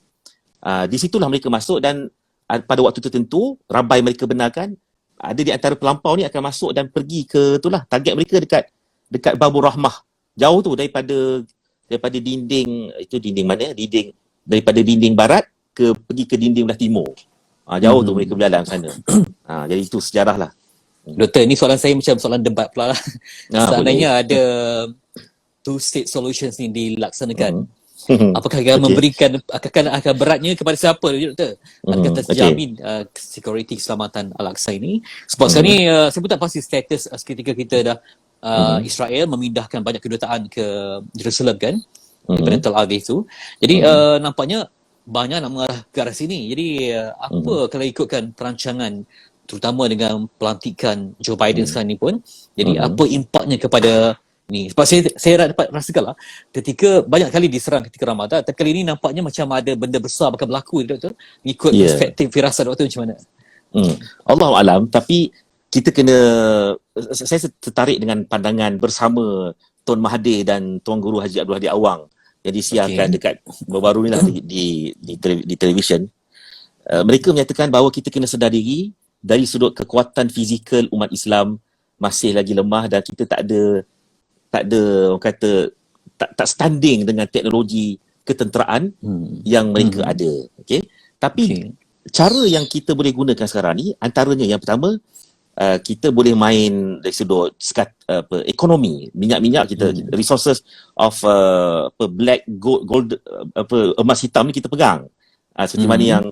Di situlah mereka masuk, dan pada waktu tertentu, rabai mereka benarkan, ada di antara pelampau ni akan masuk dan pergi ke itulah, target mereka dekat Babur Rahmah. Jauh tu daripada dinding, itu dinding mana? Daripada dinding barat pergi ke dinding belah timur. Jauh tu mereka berjalan sana. Jadi itu sejarah lah. Doktor, ni soalan saya macam soalan debat pula lah. Seandainya ada two-state solutions ni dilaksanakan, apakah akan memberikan, akan beratnya kepada siapa, Doktor? Adakah terjamin security keselamatan Al-Aqsa ini? Sebab sekarang ni saya pun tak pasti status ketika kita dah Israel memindahkan banyak kedutaan ke Jerusalem kan, daripada Tel Aviv tu. Jadi nampaknya banyak nak mengarah ke arah sini. Jadi apa kalau ikutkan perancangan, terutama dengan pelantikan Joe Biden sekarang ni pun, jadi apa impaknya kepada ni? Sebab saya dapat rasakan lah, ketika banyak kali diserang ketika Ramadan, tapi kali ni nampaknya macam ada benda besar bakal berlaku, Doktor. Ikut perspektif firasat Doktor macam mana? Allahualam, tapi kita saya tertarik dengan pandangan bersama Tuan Mahathir dan Tuan Guru Haji Abdul Hadi Awang yang disiarkan dekat baru-baru ni lah di televisyen. Mereka menyatakan bahawa kita kena sedar diri dari sudut kekuatan fizikal umat Islam masih lagi lemah, dan kita tak ada orang kata tak standing dengan teknologi ketenteraan yang mereka ada. Tapi cara yang kita boleh gunakan sekarang ni, antaranya yang pertama, kita boleh main dari sudut ekonomi, minyak-minyak kita, resources of black gold, emas hitam ni kita pegang. Seperti mana yang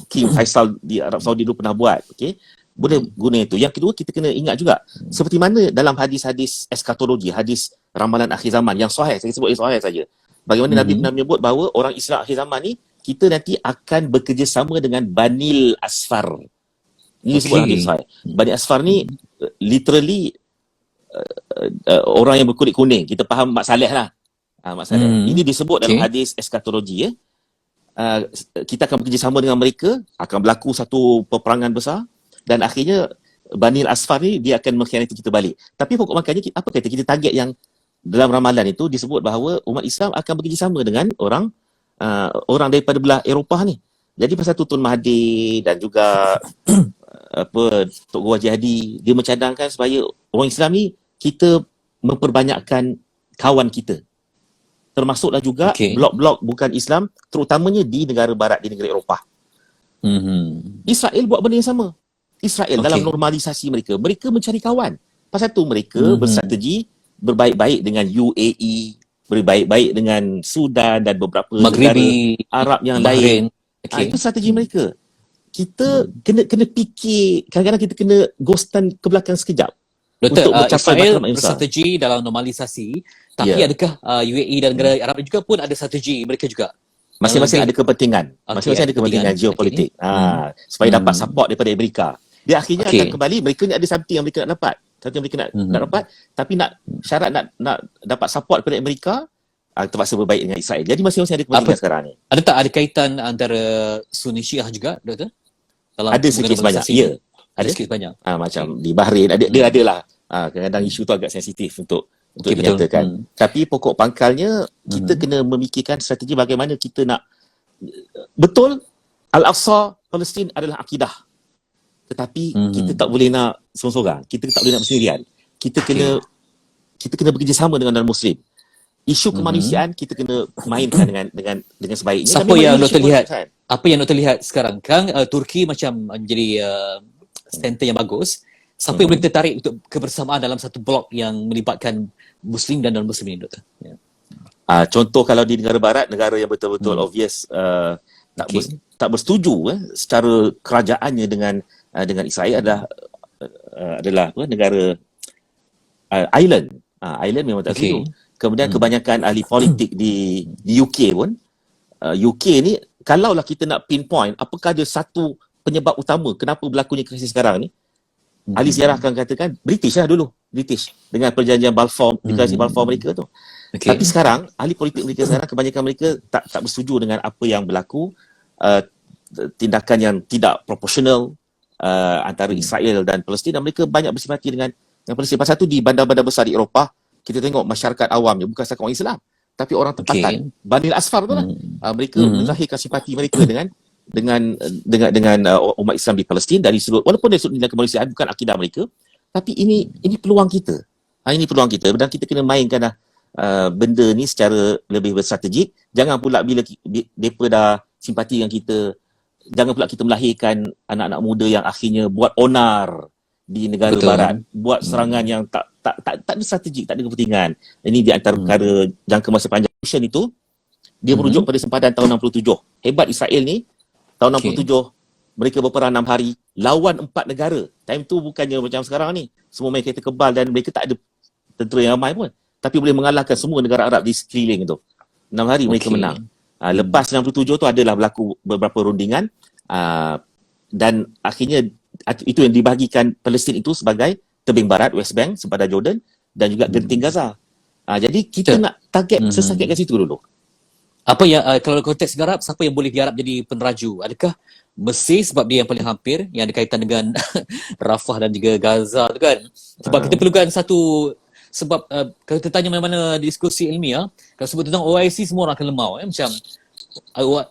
King Faisal di Arab Saudi dulu pernah buat, okey. Boleh guna itu. Yang kedua, kita kena ingat juga seperti mana dalam hadis-hadis eskatologi, hadis ramalan akhir zaman yang sahih, saya sebut yang sahih saja. Bagaimana Nabi pernah menyebut bahawa orang Islam akhir zaman ni, kita nanti akan bekerjasama dengan Banil Asfar. Ini disebut hadis sahih. Banil Asfar ni literally orang yang berkulit kuning. Kita faham Mak Saleh lah. Mak Saleh. Ini disebut dalam hadis eskatologi, ya. Kita akan bekerjasama dengan mereka, akan berlaku satu peperangan besar, dan akhirnya Banil Asfar ni dia akan mengkhianati kita balik. Tapi pokok makannya, apa kata kita target yang dalam ramalan itu disebut bahawa umat Islam akan bekerjasama dengan orang daripada belah Eropah ni. Jadi pasal tu Tun Mahathir dan juga Tok Guru Haji Hadi, dia mencadangkan supaya orang Islam ni kita memperbanyakkan kawan kita. Termasuklah juga blok-blok bukan Islam, terutamanya di negara barat, di negara Eropah. Israel buat benda yang sama. Israel dalam normalisasi mereka mencari kawan. Pasal tu mereka bersrategi berbaik-baik dengan UAE, berbaik-baik dengan Sudan dan beberapa negara Arab yang lain. Itu strategi mereka. Kita kena fikir, kadang-kadang kita kena ghostan ke belakang sekejap. Doktor, Israel bersrategi dalam normalisasi, tapi adakah UAE dan negara Arab juga pun ada strategi mereka juga? Masing-masing ada kepentingan. Masing-masing ada kepentingan geopolitik. Supaya dapat support daripada Amerika. Dia akhirnya akan kembali, mereka ni ada something yang mereka nak dapat. Satu yang mereka nak dapat, tapi syarat nak dapat support daripada Amerika, terpaksa berbaik dengan Israel. Jadi masing-masing ada kepentingan sekarang ni. Ada kaitan antara Sunni Syiah juga, Doktor? Ada sikit sebanyak. Ya. Ada sikit banyak. Macam di Bahrain, dia adalah. Kadang-kadang isu tu agak sensitif untuk dinyatakan. Tapi pokok pangkalnya, kita kena memikirkan strategi bagaimana kita nak, betul, Al-Aqsa, Palestin adalah akidah. Tetapi kita tak boleh nak sorang-sorang. Kita tak boleh nak bersendirian. Kita kena bekerjasama dengan non-Muslim. Isu kemanusiaan kita kena mainkan dengan sebaiknya. Siapa yang Doktor lihat? Apa yang Doktor lihat sekarang? Turki macam menjadi center yang bagus. Siapa yang boleh kita tarik untuk kebersamaan dalam satu blok yang melibatkan Muslim dan non-Muslim ini, Doktor? Contoh kalau di negara barat, negara yang betul-betul obvious tak bersetuju secara kerajaannya dengan Israel adalah negara Ireland. Ireland memang tak setuju. Kemudian kebanyakan ahli politik di UK pun, UK ni, kalaulah kita nak pinpoint apakah ada satu penyebab utama kenapa berlakunya krisis sekarang ni, ahli sejarah akan katakan British lah dulu. British dengan perjanjian Balfour, deklarasi Balfour mereka tu. Tapi sekarang ahli politik mereka sekarang, kebanyakan mereka tak bersetuju dengan apa yang berlaku, tindakan yang tidak proporsional antara Israel dan Palestin, dan mereka banyak bersimpati dengan Palestin. Pasal tu di bandar-bandar besar di Eropah, kita tengok masyarakat awamnya, bukan setakat orang Islam, tapi orang tempatan, Banil Asfar tu lah, mereka melahirkan simpati mereka dengan umat Islam di Palestin dari sudut, walaupun dari sudut nilai kemanusiaan, bukan akidah mereka, tapi ini peluang kita. Ini peluang kita, dan kita kena mainkan benda ni secara lebih berstrategik. Jangan pula bila mereka dah simpati dengan kita, jangan pula kita melahirkan anak-anak muda yang akhirnya buat onar di negara barat, buat serangan yang tak ada strategik, tak ada kepentingan. Ini di antara perkara jangka masa panjang. Itu dia merujuk pada sempadan tahun 67. Hebat Israel ni, tahun 67 mereka berperang 6 hari lawan 4 negara. Time tu bukannya macam sekarang ni, semua main kereta kebal dan mereka tak ada tentera yang ramai pun, tapi boleh mengalahkan semua negara Arab di sekeliling itu. 6 hari mereka menang. Lepas 67 tu adalah berlaku beberapa rundingan, dan akhirnya itu yang dibahagikan Palestin itu sebagai tebing barat, West Bank, sempadan Jordan, dan juga genting Gaza. Jadi kita nak target sesakit kat situ dulu. Apa yang kalau konteks garap, siapa yang boleh diharap jadi peneraju? Adakah Mesir sebab dia yang paling hampir, yang ada kaitan dengan Rafah dan juga Gaza tu kan? Sebab kita perlukan satu, sebab kalau kita tanya mana-mana diskusi ilmiah, kalau sebut tentang OIC semua orang akan lemau macam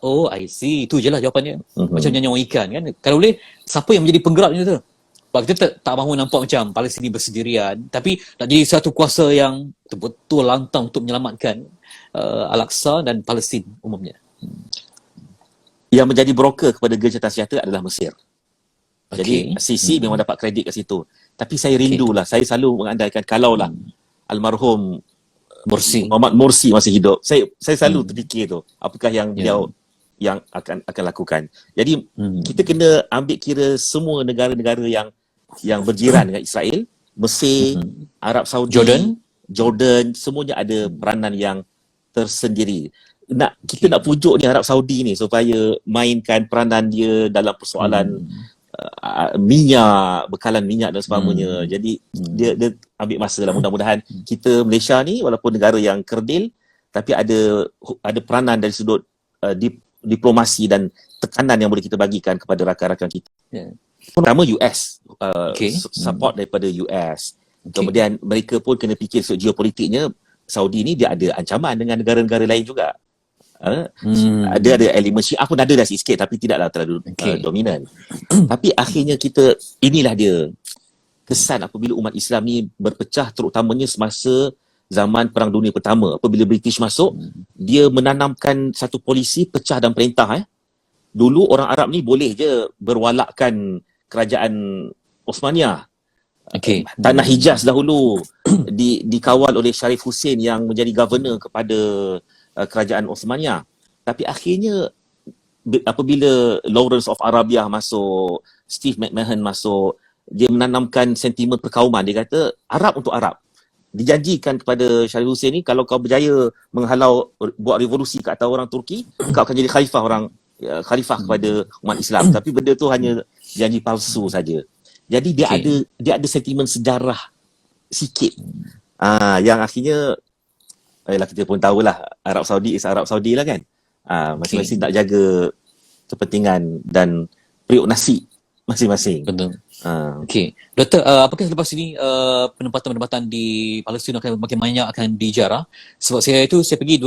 OIC, itu je lah jawapannya. Macam nyanyi orang ikan kan. Kalau boleh, siapa yang menjadi penggeraknya tu? Sebab kita tak mahu nampak macam Palestin bersendirian, tapi nak jadi satu kuasa yang betul-betul lantang untuk menyelamatkan Al-Aqsa dan Palestin umumnya. yang menjadi broker kepada gencatan senjata adalah Mesir. Jadi Okey. Sisi memang dapat kredit kat situ. Tapi saya rindulah, saya selalu mengandaikan kalaulah almarhum Morsi. Muhammad Morsi masih hidup. Saya selalu terfikir tu, apakah yang Ya. beliau yang akan lakukan. Jadi kita kena ambil kira semua negara-negara yang berjiran dengan Israel, Mesir, Arab Saudi, Jordan, semuanya ada peranan yang tersendiri. Kita nak pujuk ni Arab Saudi ni supaya mainkan peranan dia dalam persoalan minyak, bekalan minyak dan sebagainya. Jadi dia ambil masa lah. Mudah-mudahan kita Malaysia ni walaupun negara yang kerdil tapi ada peranan dari sudut diplomasi dan tekanan yang boleh kita bagikan kepada rakan-rakan kita. Pertama US, support daripada US. Kemudian mereka pun kena fikir sudut geopolitiknya. Saudi ni dia ada ancaman dengan negara-negara lain juga. Dia ada elemen Syiah pun ada dah sikit tapi tidaklah terlalu dominan. Tapi akhirnya inilah dia kesan apabila umat Islam ni berpecah, terutamanya semasa zaman Perang Dunia Pertama. Apabila British masuk, dia menanamkan satu polisi pecah dan perintah. Dulu orang Arab ni boleh je berwalakkan kerajaan Osmaniyah. Tanah Hijaz dahulu dikawal oleh Sharif Hussein yang menjadi governor kepada kerajaan Osmaniyah. Tapi akhirnya apabila Lawrence of Arabia masuk, Steve McMahon masuk, dia menanamkan sentimen perkauman. Dia kata Arab untuk Arab. Dijanjikan kepada Sharif Hussein ni, kalau kau berjaya menghalau buat revolusi ke atas orang Turki, kau akan jadi khalifah kepada umat Islam. Tapi benda tu hanya janji palsu saja. Jadi dia ada sentimen sejarah sikit. Yang akhirnya kita pun tahulah Arab Saudi is Arab Saudi lah kan. Masing-masing nak jaga kepentingan dan periuk nasi masing-masing. Betul. Okey. Doktor, apakah selepas ini penempatan-penempatan di Palestin akan makin banyak akan dijarah? Sebab saya pergi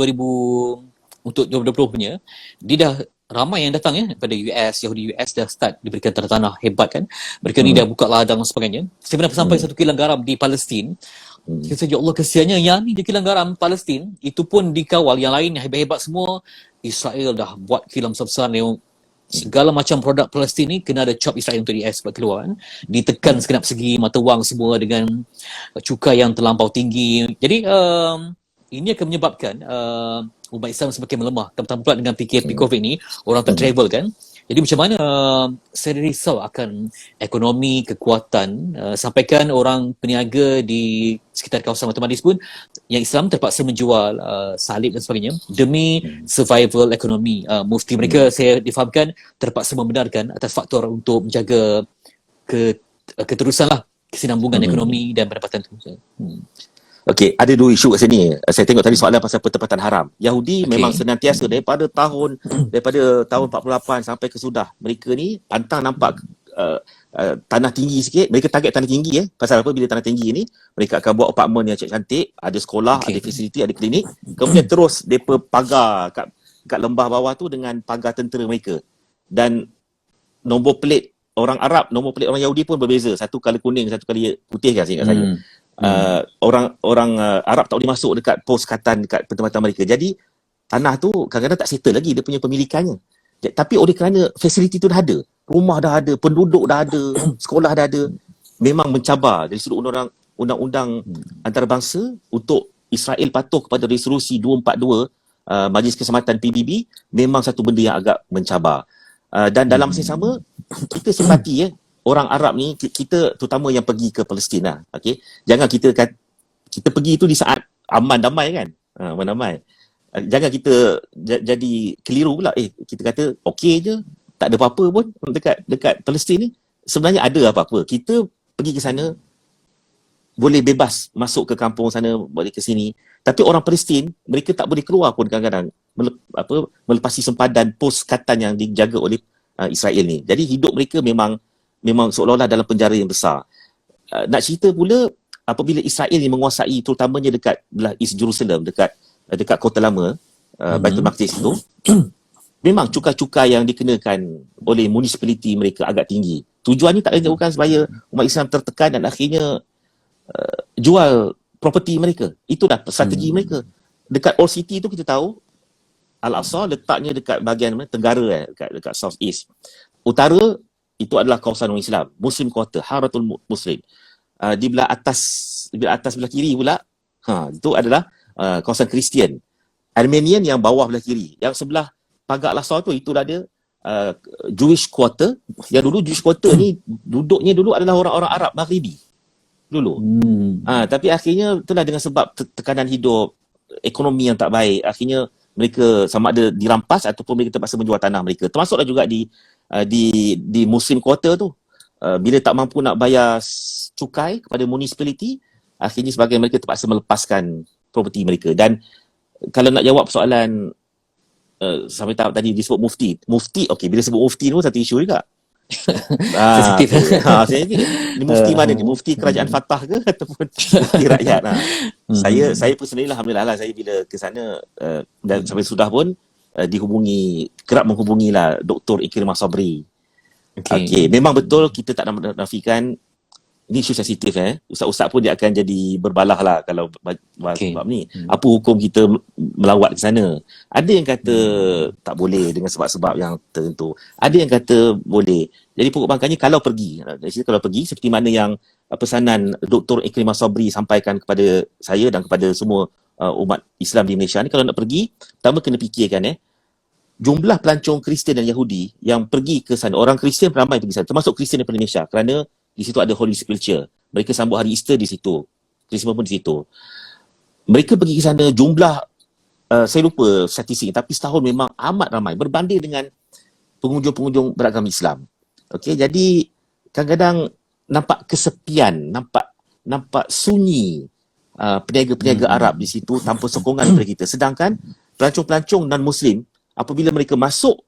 untuk 2020 punya, dia dah ramai yang datang daripada US, Yahudi US dah start diberikan tanah hebat kan. Mereka ni dah buka ladang dan sebagainya. Saya pernah sampai satu kilang garam di Palestin. Kita ya Allah, kesiannya yang ni di kilang garam Palestin itu pun dikawal, yang lain yang hebat-hebat semua Israel dah buat kilang besar yang segala macam produk Palestin ni kena ada chop Israel untuk dieksport keluar kan. Ditekan segenap segi mata wang semua dengan cukai yang terlampau tinggi. Jadi ini akan menyebabkan umat Islam semakin melemah. Tambah pula dengan PKP COVID ni, orang tak travel kan. Jadi macam mana saya risau akan ekonomi, kekuatan, sampaikan orang peniaga di sekitar kawasan Matematis pun yang Islam terpaksa menjual salib dan sebagainya demi survival ekonomi. Mufti mereka saya difahamkan terpaksa membenarkan atas faktor untuk menjaga keterusan lah, kesinambungan ekonomi dan pendapatan tu. Okey, ada dua isu kat sini. Saya tengok tadi soalan pasal penempatan haram. Yahudi memang senantiasa daripada tahun 48 sampai ke sudah. Mereka ni pantang nampak tanah tinggi sikit. Mereka target tanah tinggi Pasal apa? Bila tanah tinggi ni, mereka akan buat apartmen yang cantik, ada sekolah, ada fasiliti, ada klinik. Kemudian terus mereka pagar kat lembah bawah tu dengan pagar tentera mereka. Dan nombor plate orang Arab, nombor plate orang Yahudi pun berbeza. Satu kali kuning, satu kali putih kan seingat saya. Orang Arab tak boleh masuk dekat pos katan dekat penempatan mereka. Jadi tanah tu kadang-kadang tak settle lagi dia punya pemilikannya. Tapi oleh kerana fasiliti tu dah ada, rumah dah ada, penduduk dah ada, sekolah dah ada, memang mencabar dari sudut undang-undang antarabangsa untuk Israel patuh kepada resolusi 242 Majlis Keselamatan PBB, memang satu benda yang agak mencabar. Dan dalam masa yang sama kita simpati orang Arab ni, kita terutama yang pergi ke Palestin lah, okay? Jangan kita pergi tu di saat aman damai kan, aman damai. Jangan kita jadi keliru pula, kita kata okey je, tak ada apa-apa pun dekat Palestin ni. Sebenarnya ada apa-apa. Kita pergi ke sana, boleh bebas masuk ke kampung sana, boleh ke sini. Tapi orang Palestin, mereka tak boleh keluar pun kadang-kadang, melepasi sempadan pos katan yang dijaga oleh Israel ni. Jadi hidup mereka memang seolah-olah dalam penjara yang besar. Nak cerita pula, apabila Israel ni menguasai terutamanya dekat belah East Jerusalem, dekat kota lama, Baitul Maqdis tu, memang cukai-cukai yang dikenakan oleh municipality mereka agak tinggi. Tujuannya tak bukan supaya umat Islam tertekan dan akhirnya jual property mereka. Itu dah strategi mereka. Dekat Old City tu kita tahu Al-Aqsa letaknya dekat bahagian mana? Tenggara, dekat South East. Utara itu adalah kawasan orang Islam, Muslim Quarter, Haratul Muslim. Di belah atas belah kiri pula, itu adalah kawasan Kristian. Armenian yang bawah belah kiri. Yang sebelah pagar Al-Aqsa tu, itulah dia Jewish Quarter. Yang dulu Jewish Quarter ni duduknya dulu adalah orang-orang Arab Maghribi dulu. Tapi akhirnya itulah dengan sebab tekanan hidup, ekonomi yang tak baik, akhirnya mereka sama ada dirampas ataupun mereka terpaksa menjual tanah mereka. Termasuklah juga di Muslim Quarter tu. Bila tak mampu nak bayar cukai kepada municipality, akhirnya sebagian mereka terpaksa melepaskan properti mereka. Dan kalau nak jawab soalan sampai tahap tadi disebut mufti, okey, bila sebut mufti tu satu isu juga. Sensitif. Sensitif. Ni mufti mana ni? Mufti kerajaan Fatah ke ataupun mufti rakyat? Saya personally alhamdulillah lah, saya bila ke sana dan sampai sudah pun kerap menghubungi lah Dr. Ikrimah Sabri. Okey, memang betul kita tak nak nafikan ni isu sensitif. Ustaz-ustaz pun dia akan jadi berbalah lah kalau bab ni. Apa hukum kita melawat ke sana? Ada yang kata tak boleh dengan sebab-sebab yang tertentu. Ada yang kata boleh. Jadi pokok bangkanya kalau pergi seperti mana yang pesanan Dr. Ikrimah Sabri sampaikan kepada saya dan kepada semua umat Islam di Malaysia ni, kalau nak pergi, pertama kena fikirkan jumlah pelancong Kristian dan Yahudi yang pergi ke sana. Orang Kristian ramai pergi sana, termasuk Kristian daripada Malaysia, kerana di situ ada Holy Sepulchre. Mereka sambut hari Easter di situ. Christmas pun di situ. Mereka pergi ke sana, jumlah saya lupa statistik, tapi setahun memang amat ramai berbanding dengan pengunjung-pengunjung beragama Islam. Okey, jadi kadang-kadang nampak kesepian, nampak sunyi peniaga-peniaga Arab di situ tanpa sokongan daripada kita. Sedangkan pelancong-pelancong non-Muslim, apabila mereka masuk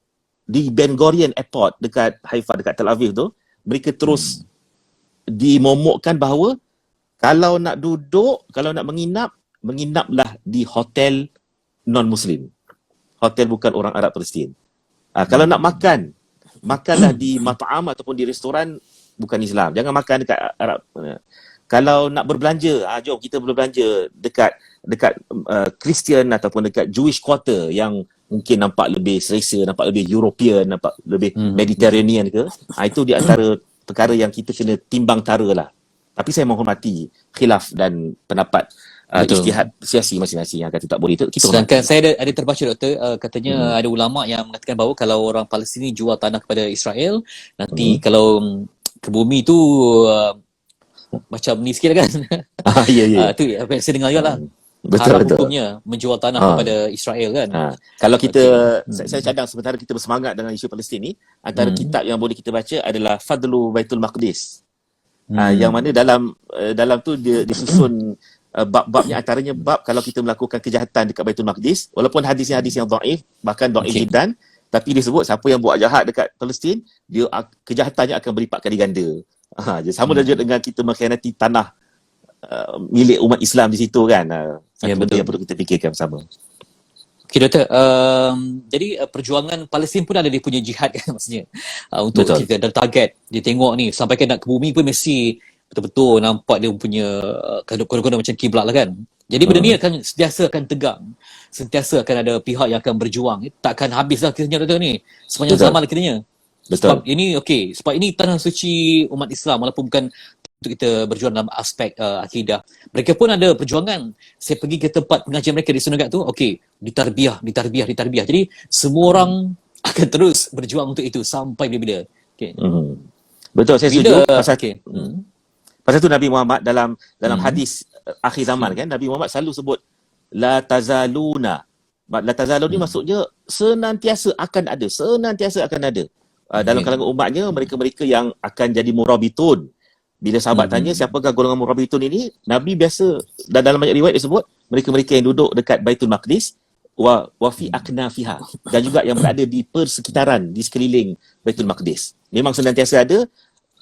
di Ben Gurion Airport dekat Haifa, dekat Tel Aviv tu, mereka terus dimomokkan bahawa kalau nak duduk, kalau nak menginaplah di hotel non-Muslim. Hotel bukan orang Arab Palestin. Kalau nak makanlah di mat'am ataupun di restoran bukan Islam. Jangan makan dekat Arab. Kalau nak berbelanja, jom kita berbelanja dekat Kristian ataupun dekat Jewish Quarter yang mungkin nampak lebih selesa, nampak lebih European, nampak lebih Mediterranean ke. Itu di antara perkara yang kita kena timbang tara lah. Tapi saya menghormati khilaf dan pendapat ijtihad siasi masing-masing yang kata tak boleh. Kita sedangkan saya ada terbaca doktor, katanya ada ulama yang mengatakan bahawa kalau orang Palestin jual tanah kepada Israel, nanti kalau ke bumi tu macam ni sikit kan. Ya. Tu apa yang saya dengar juga lah. Betul. Hukumnya menjual tanah kepada Israel kan. Kalau kita saya cadang sementara kita bersemangat dengan isu Palestin ni, antara kitab yang boleh kita baca adalah Fadlu Baitul Maqdis. Yang mana dalam tu dia disusun bab-babnya, antaranya bab kalau kita melakukan kejahatan dekat Baitul Maqdis, walaupun hadis yang dhaif, bahkan dhaif jiddan, tapi dia sebut siapa yang buat jahat dekat Palestin, dia kejahatannya akan berlipat kali ganda. Sama juga dengan kita mengkhianati tanah milik umat Islam di situ kan. Betul yang perlu kita fikirkan bersama. Okey doktor, jadi perjuangan Palestin pun ada dia punya jihad kan maksudnya. Untuk betul. Kita dan target dia tengok ni sampai ke nak ke bumi pun mesti betul-betul nampak dia punya kode-kode macam kiblat lah kan. Jadi benda ni akan akan tegang. Sentiasa akan ada pihak yang akan berjuang. Takkan habislah kiranya doktor ni sepanjang zaman kiranya. Betul. Sebab ini tanah suci umat Islam, walaupun bukan untuk kita berjuang dalam aspek akidah. Mereka pun ada perjuangan. Saya pergi ke tempat pengajian mereka di Senegal tu, ditarbiah. Jadi semua orang akan terus berjuang untuk itu sampai bila-bila. Betul, saya setuju. Pasal tu Nabi Muhammad dalam hadis akhir zaman kan, Nabi Muhammad selalu sebut la tazaluna. La tazalun ni maksudnya senantiasa akan ada. Dalam kalangan umatnya, mereka-mereka yang akan jadi murabitun. Bila sahabat tanya siapakah golongan murabitun ini, Nabi biasa dan dalam banyak riwayat disebut mereka-mereka yang duduk dekat Baitul Maqdis wa fi aknafiha, dan juga yang berada di persekitaran, di sekeliling Baitul Maqdis. Memang senantiasa ada.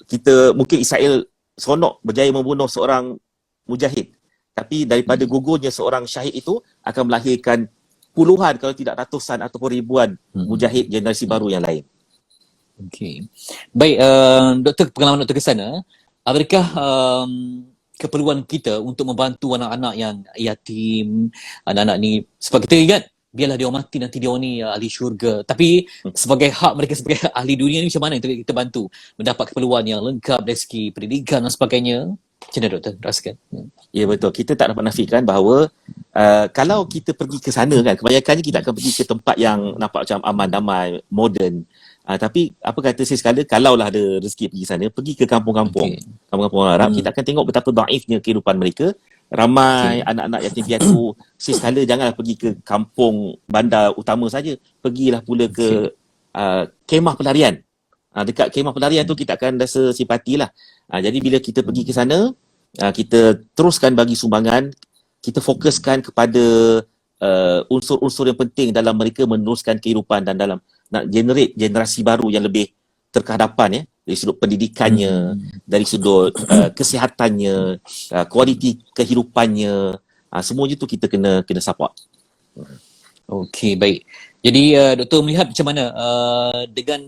Kita mungkin Israel seronok berjaya membunuh seorang mujahid, tapi daripada gugurnya seorang syahid itu akan melahirkan puluhan kalau tidak ratusan ataupun ribuan mujahid generasi baru yang lain. Okey. Baik, doktor, pengalaman doktor ke sana, adakah keperluan kita untuk membantu anak-anak yang yatim, anak-anak ni, sebab kita ingat biarlah dia orang mati, nanti dia orang ni ahli syurga. Tapi sebagai hak mereka sebagai ahli dunia ni, macam mana kita bantu mendapat keperluan yang lengkap dari segi pendidikan dan sebagainya? Macam mana doktor rasakan? Ya betul, kita tak dapat nafikan bahawa kalau kita pergi ke sana kan, kebanyakannya kita akan pergi ke tempat yang nampak macam aman damai, moden. Tapi apa kata saya sekala, kalaulah ada rezeki pergi sana, pergi ke kampung-kampung, kampung-kampung orang Arab, kita akan tengok betapa daifnya kehidupan mereka. Ramai anak-anak yatim piatu. Saya sekala janganlah pergi ke kampung bandar utama saja, pergilah pula ke kemah pelarian. Dekat kemah pelarian tu kita akan rasa simpati lah. Jadi bila kita pergi ke sana, kita teruskan bagi sumbangan, kita fokuskan kepada unsur-unsur yang penting dalam mereka meneruskan kehidupan dan dalam nak generate generasi baru yang lebih terkehadapan, ya, dari sudut pendidikannya, dari sudut kesihatannya, kualiti kehidupannya, semuanya tu kita kena support. Okey, baik. Jadi doktor melihat macam mana dengan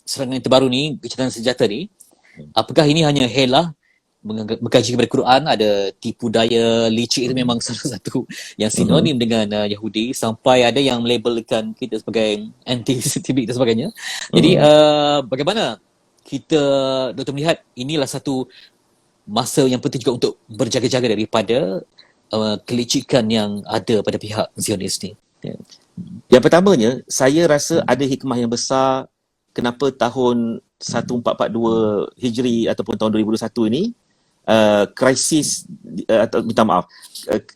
serangan yang terbaru ni, gencatan senjata ni, apakah ini hanya helah mengkaji kepada Quran, ada tipu daya licik itu memang salah satu yang sinonim dengan Yahudi, sampai ada yang melabelkan kita sebagai anti-Semitic dan sebagainya. Jadi bagaimana kita, doktor melihat inilah satu masa yang penting juga untuk berjaga-jaga daripada kelicikan yang ada pada pihak Zionis ni? Yang pertamanya, saya rasa ada hikmah yang besar kenapa tahun 1442 Hijri ataupun tahun 2021 ini krisis atau minta maaf,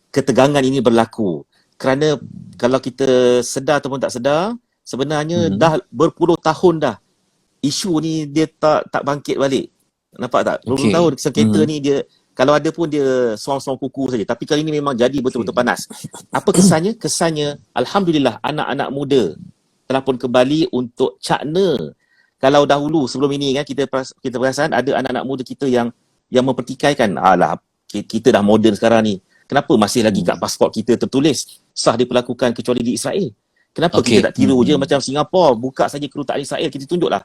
ketegangan ini berlaku. Kerana kalau kita sedar ataupun tak sedar, sebenarnya dah berpuluh tahun dah isu ni dia tak bangkit balik. Nampak tak? Berpuluh tahun sengketa ni dia, kalau ada pun dia suang-suang kuku saja. Tapi kali ini memang jadi betul-betul panas. Apa kesannya? Kesannya, alhamdulillah, anak-anak muda telah pun kembali untuk cakna. Kalau dahulu sebelum ini kan kita perasan ada anak-anak muda kita yang mempertikaikan, alah kita dah moden sekarang ni, kenapa masih lagi kat pasport kita tertulis sah diperlakukan kecuali di Israel? Kenapa kita tak tiru je macam Singapura, buka saja kedutaan Israel, kita tunjuklah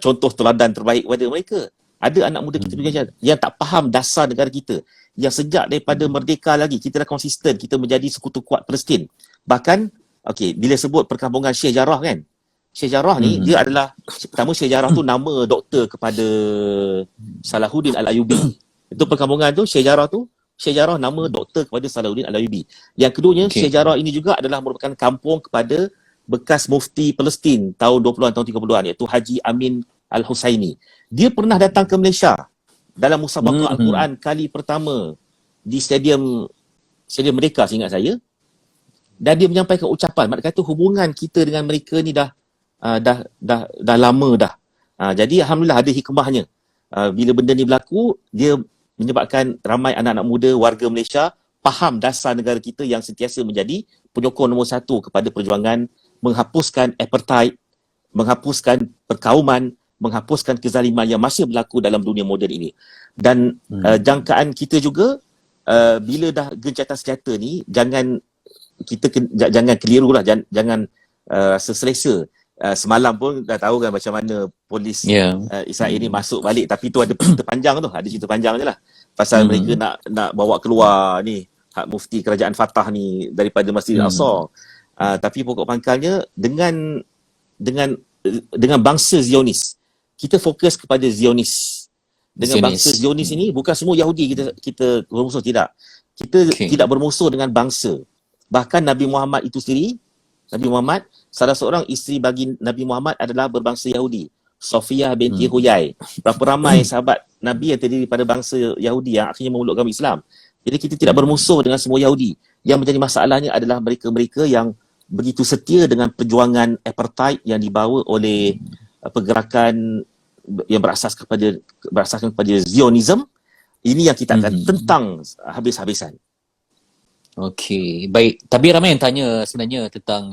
contoh teladan terbaik kepada mereka. Ada anak muda kita yang tak faham dasar negara kita, yang sejak daripada merdeka lagi kita dah konsisten, kita menjadi sekutu kuat Palestin. Bahkan bila sebut perkampungan Syekh Jarrah kan, Syekh Jarrah ni dia adalah, pertama Syekh Jarrah tu nama doktor kepada Salahuddin Al-Ayyubi. Itu perkampungan tu, Syekh Jarrah nama doktor kepada Salahuddin Al-Ayyubi. Yang keduanya, Syekh Jarrah ini juga adalah merupakan kampung kepada bekas mufti Palestin tahun 20-an, tahun 30-an, iaitu Haji Amin Al-Husaini. Dia pernah datang ke Malaysia dalam musabaqah Al-Quran kali pertama di stadium mereka, seingat saya. Dan dia menyampaikan ucapan, mak kata hubungan kita dengan mereka ni dah lama dah. Jadi alhamdulillah ada hikmahnya. Bila benda ni berlaku, dia menyebabkan ramai anak-anak muda warga Malaysia faham dasar negara kita yang sentiasa menjadi penyokong nombor satu kepada perjuangan menghapuskan apartheid, menghapuskan perkauman, menghapuskan kezaliman yang masih berlaku dalam dunia moden ini. Dan jangkaan kita juga, bila dah gencatan senjata ni, jangan keliru lah, jangan rasa selesa. Semalam pun dah tahu kan macam mana polis Israel ni masuk balik, tapi tu ada cerita panjang tu, ada cerita panjang je lah. Pasal mereka nak bawa keluar ni hak mufti kerajaan Fatah ni daripada Masjid Al-Aqsa. Tapi pokok pangkalnya dengan bangsa Zionis, kita fokus kepada Zionis. Dengan bangsa Zionis ini, bukan semua Yahudi kita bermusuh, tidak. Kita tidak bermusuh dengan bangsa. Bahkan Nabi Muhammad itu sendiri, Nabi Muhammad, salah seorang isteri bagi Nabi Muhammad adalah berbangsa Yahudi, Sofiyah binti Huyai. Berapa ramai sahabat Nabi yang terdiri pada bangsa Yahudi yang akhirnya memeluk agama Islam. Jadi kita tidak bermusuh dengan semua Yahudi. Yang menjadi masalahnya adalah mereka-mereka yang begitu setia dengan perjuangan apartheid yang dibawa oleh pergerakan yang berasaskan kepada Zionism. Ini yang kita akan tentang habis-habisan. Okey, baik. Tapi ramai yang tanya sebenarnya tentang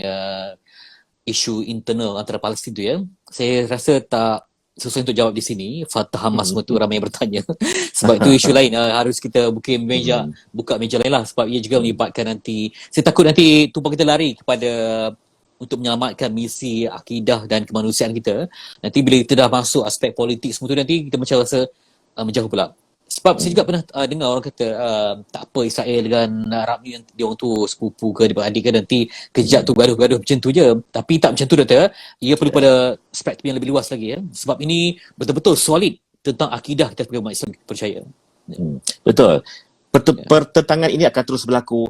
isu internal antara Palestin tu, ya. Saya rasa tak sesuai untuk jawab di sini. Fatah Hamas semua tu ramai yang bertanya. Sebab itu isu lain, harus kita buka meja lain lah, sebab ia juga melibatkan nanti, saya takut nanti tumpang kita lari kepada untuk menyelamatkan misi akidah dan kemanusiaan kita. Nanti bila kita dah masuk aspek politik semua tu, nanti kita macam rasa menjauh pula. Sebab saya juga pernah dengar orang kata tak apa Israel dengan Arab ni dia orang tu sepupu ke adik ke, nanti kejap tu gaduh-gaduh macam tu je. Tapi tak macam tu doktor. Ia perlu pada spektrum yang lebih luas lagi ya. Sebab ini betul-betul solid tentang akidah kita sebagai umat Islam percaya. Betul. Pertentangan ini akan terus berlaku.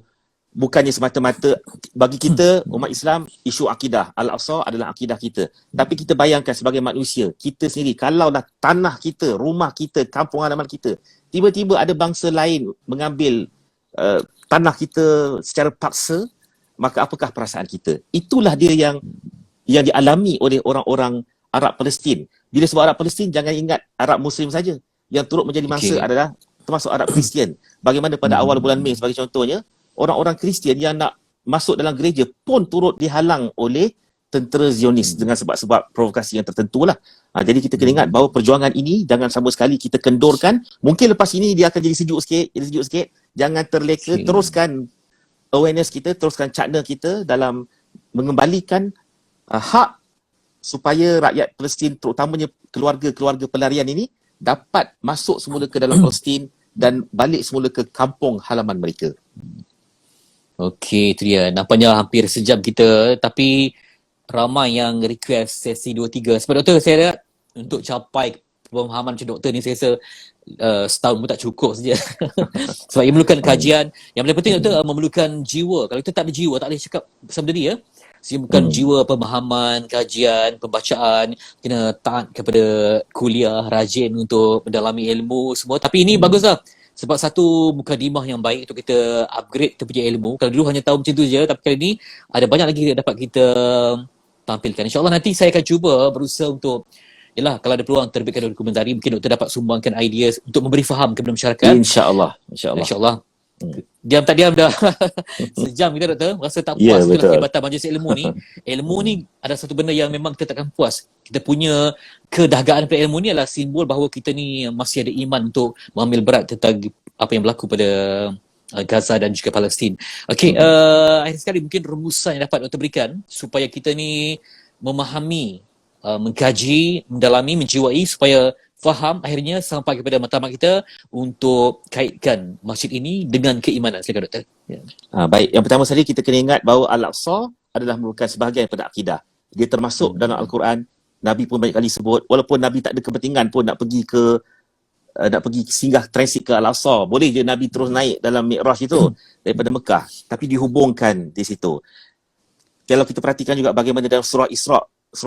Bukannya semata-mata bagi kita umat Islam, isu akidah Al-Aqsa adalah akidah kita. Tapi kita bayangkan sebagai manusia, kita sendiri, kalaulah tanah kita, rumah kita, kampung halaman kita, tiba-tiba ada bangsa lain mengambil tanah kita secara paksa, maka apakah perasaan kita? Itulah dia yang dialami oleh orang-orang Arab Palestin. Bila sebut Arab Palestin, jangan ingat Arab Muslim saja. Yang turut menjadi mangsa adalah termasuk Arab Kristian. Bagaimana pada awal bulan Mei sebagai contohnya, orang-orang Kristian yang nak masuk dalam gereja pun turut dihalang oleh tentera Zionis dengan sebab-sebab provokasi yang tertentu lah. Jadi kita kena ingat bahawa perjuangan ini jangan sama sekali kita kendorkan. Mungkin lepas ini dia akan jadi sejuk sikit. Jangan terleka, teruskan awareness kita, teruskan cakna kita dalam mengembalikan hak supaya rakyat Palestin, terutamanya keluarga-keluarga pelarian ini dapat masuk semula ke dalam Palestin dan balik semula ke kampung halaman mereka. Okey, itu dia. Nampaknya hampir sejam kita, tapi ramai yang request sesi 2-3. Sebab doktor, saya rasa untuk capai pemahaman macam doktor ni, saya rasa setahun pun tak cukup saja. Sebab ia memerlukan kajian. Yang paling penting doktor, memerlukan jiwa. Kalau kita tak ada jiwa, tak boleh cakap bersama diri ya. Bukan jiwa pemahaman, kajian, pembacaan, kena taat kepada kuliah, rajin untuk mendalami ilmu semua. Tapi ini baguslah. Sebab satu mukadimah yang baik untuk kita upgrade kita punya ilmu. Kalau dulu hanya tahu macam tu je, tapi kali ni ada banyak lagi yang dapat kita tampilkan. InsyaAllah nanti saya akan cuba berusaha untuk, yalah, kalau ada peluang terbitkan dokumentari, mungkin doktor dapat sumbangkan idea untuk memberi faham kepada masyarakat. InsyaAllah. Diam tak diam dah sejam kita doktor. Rasa tak puas itulah kehebatan majlis ilmu ni. Ilmu ni ada satu benda yang memang kita takkan puas. Kita punya kedahgaan pada ilmu ni adalah simbol bahawa kita ni masih ada iman untuk mengambil berat tentang apa yang berlaku pada Gaza dan juga Palestin. Okey, akhir sekali mungkin rumusan yang dapat doktor berikan supaya kita ni memahami, mengkaji, mendalami, menjiwai supaya faham akhirnya sampai kepada matlamat kita untuk kaitkan masjid ini dengan keimanan. Silakan doktor. Baik, yang pertama sekali kita kena ingat bahawa Al-Aqsa adalah merupakan sebahagian daripada akidah. Dia termasuk dalam Al-Quran. Nabi pun banyak kali sebut, walaupun Nabi tak ada kepentingan pun nak pergi singgah transit ke Al-Aqsa, boleh je Nabi terus naik dalam Mi'raj itu daripada Mekah, tapi dihubungkan di situ. Kalau kita perhatikan juga bagaimana dalam surah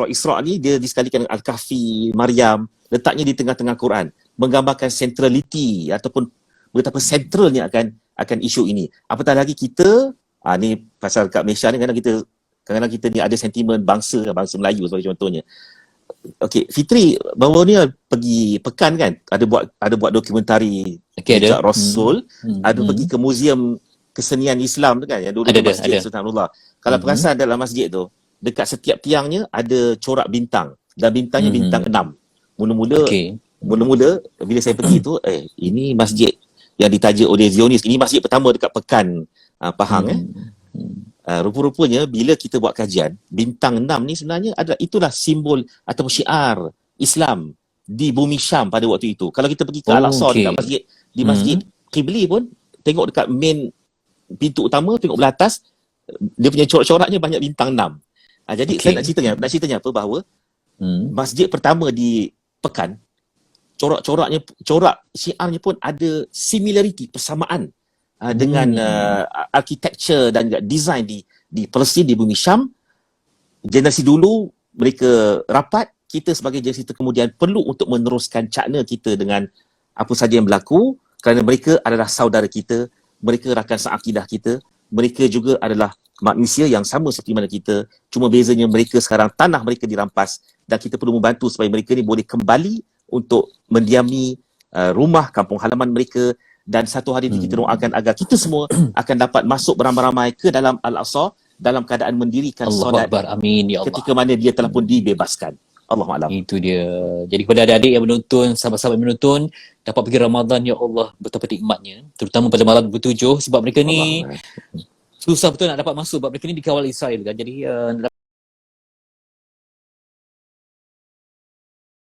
Isra ni dia disekalikan dengan Al-Kahfi, Maryam, letaknya di tengah-tengah Quran, menggambarkan centrality ataupun betapa centralnya akan isu ini. Apatah lagi kita, ni pasal kat Malaysia ni kadang-kadang kita ni ada sentimen bangsa Melayu sebagai contohnya. Okey, Fitri baru ni pergi pekan kan, ada buat dokumentari Jejak Rasul, ada pergi ke muzium kesenian Islam tu kan, yang dulu di Masjid Sultanullah. Kalau perasan dalam masjid tu, dekat setiap tiangnya ada corak bintang, dan bintangnya bintang 6. Mula-mula bila saya pergi tu, ini masjid yang ditaja oleh Zionis. Ini masjid pertama dekat Pekan Pahang. Rupa-rupanya bila kita buat kajian, bintang 6 ni sebenarnya itulah simbol atau syiar Islam di bumi Syam pada waktu itu. Kalau kita pergi ke Al-Aqsa dekat Masjid Qibli pun, tengok dekat main pintu utama, tengok belah atas, dia punya corak-coraknya banyak bintang 6. Jadi saya nak ceritanya apa, bahawa masjid pertama di Pekan, corak syiarnya pun ada similarity, persamaan dengan architecture dan design di Palestin, di bumi Syam. Generasi dulu mereka rapat, kita sebagai generasi kemudian perlu untuk meneruskan cakna kita dengan apa saja yang berlaku, kerana mereka adalah saudara kita, mereka rakan seakidah kita, mereka juga adalah manusia yang sama seperti mana kita, cuma bezanya mereka sekarang tanah mereka dirampas dan kita perlu membantu supaya mereka ni boleh kembali untuk mendiami rumah kampung halaman mereka. Dan satu hari ini kita doakan agar kita semua akan dapat masuk beramai-ramai ke dalam Al-Aqsa dalam keadaan mendirikan solat Amin ya Allah, ketika mana dia telah pun dibebaskan. Allahuakbar. Itu dia. Jadi kepada adik-adik yang menonton, sahabat-sahabat yang menonton, dapat pergi Ramadan, ya Allah, betapa nikmatnya, terutama pada malam 27, sebab mereka ni susah betul nak dapat masuk, sebab mereka ni dikawal Israel kan. Jadi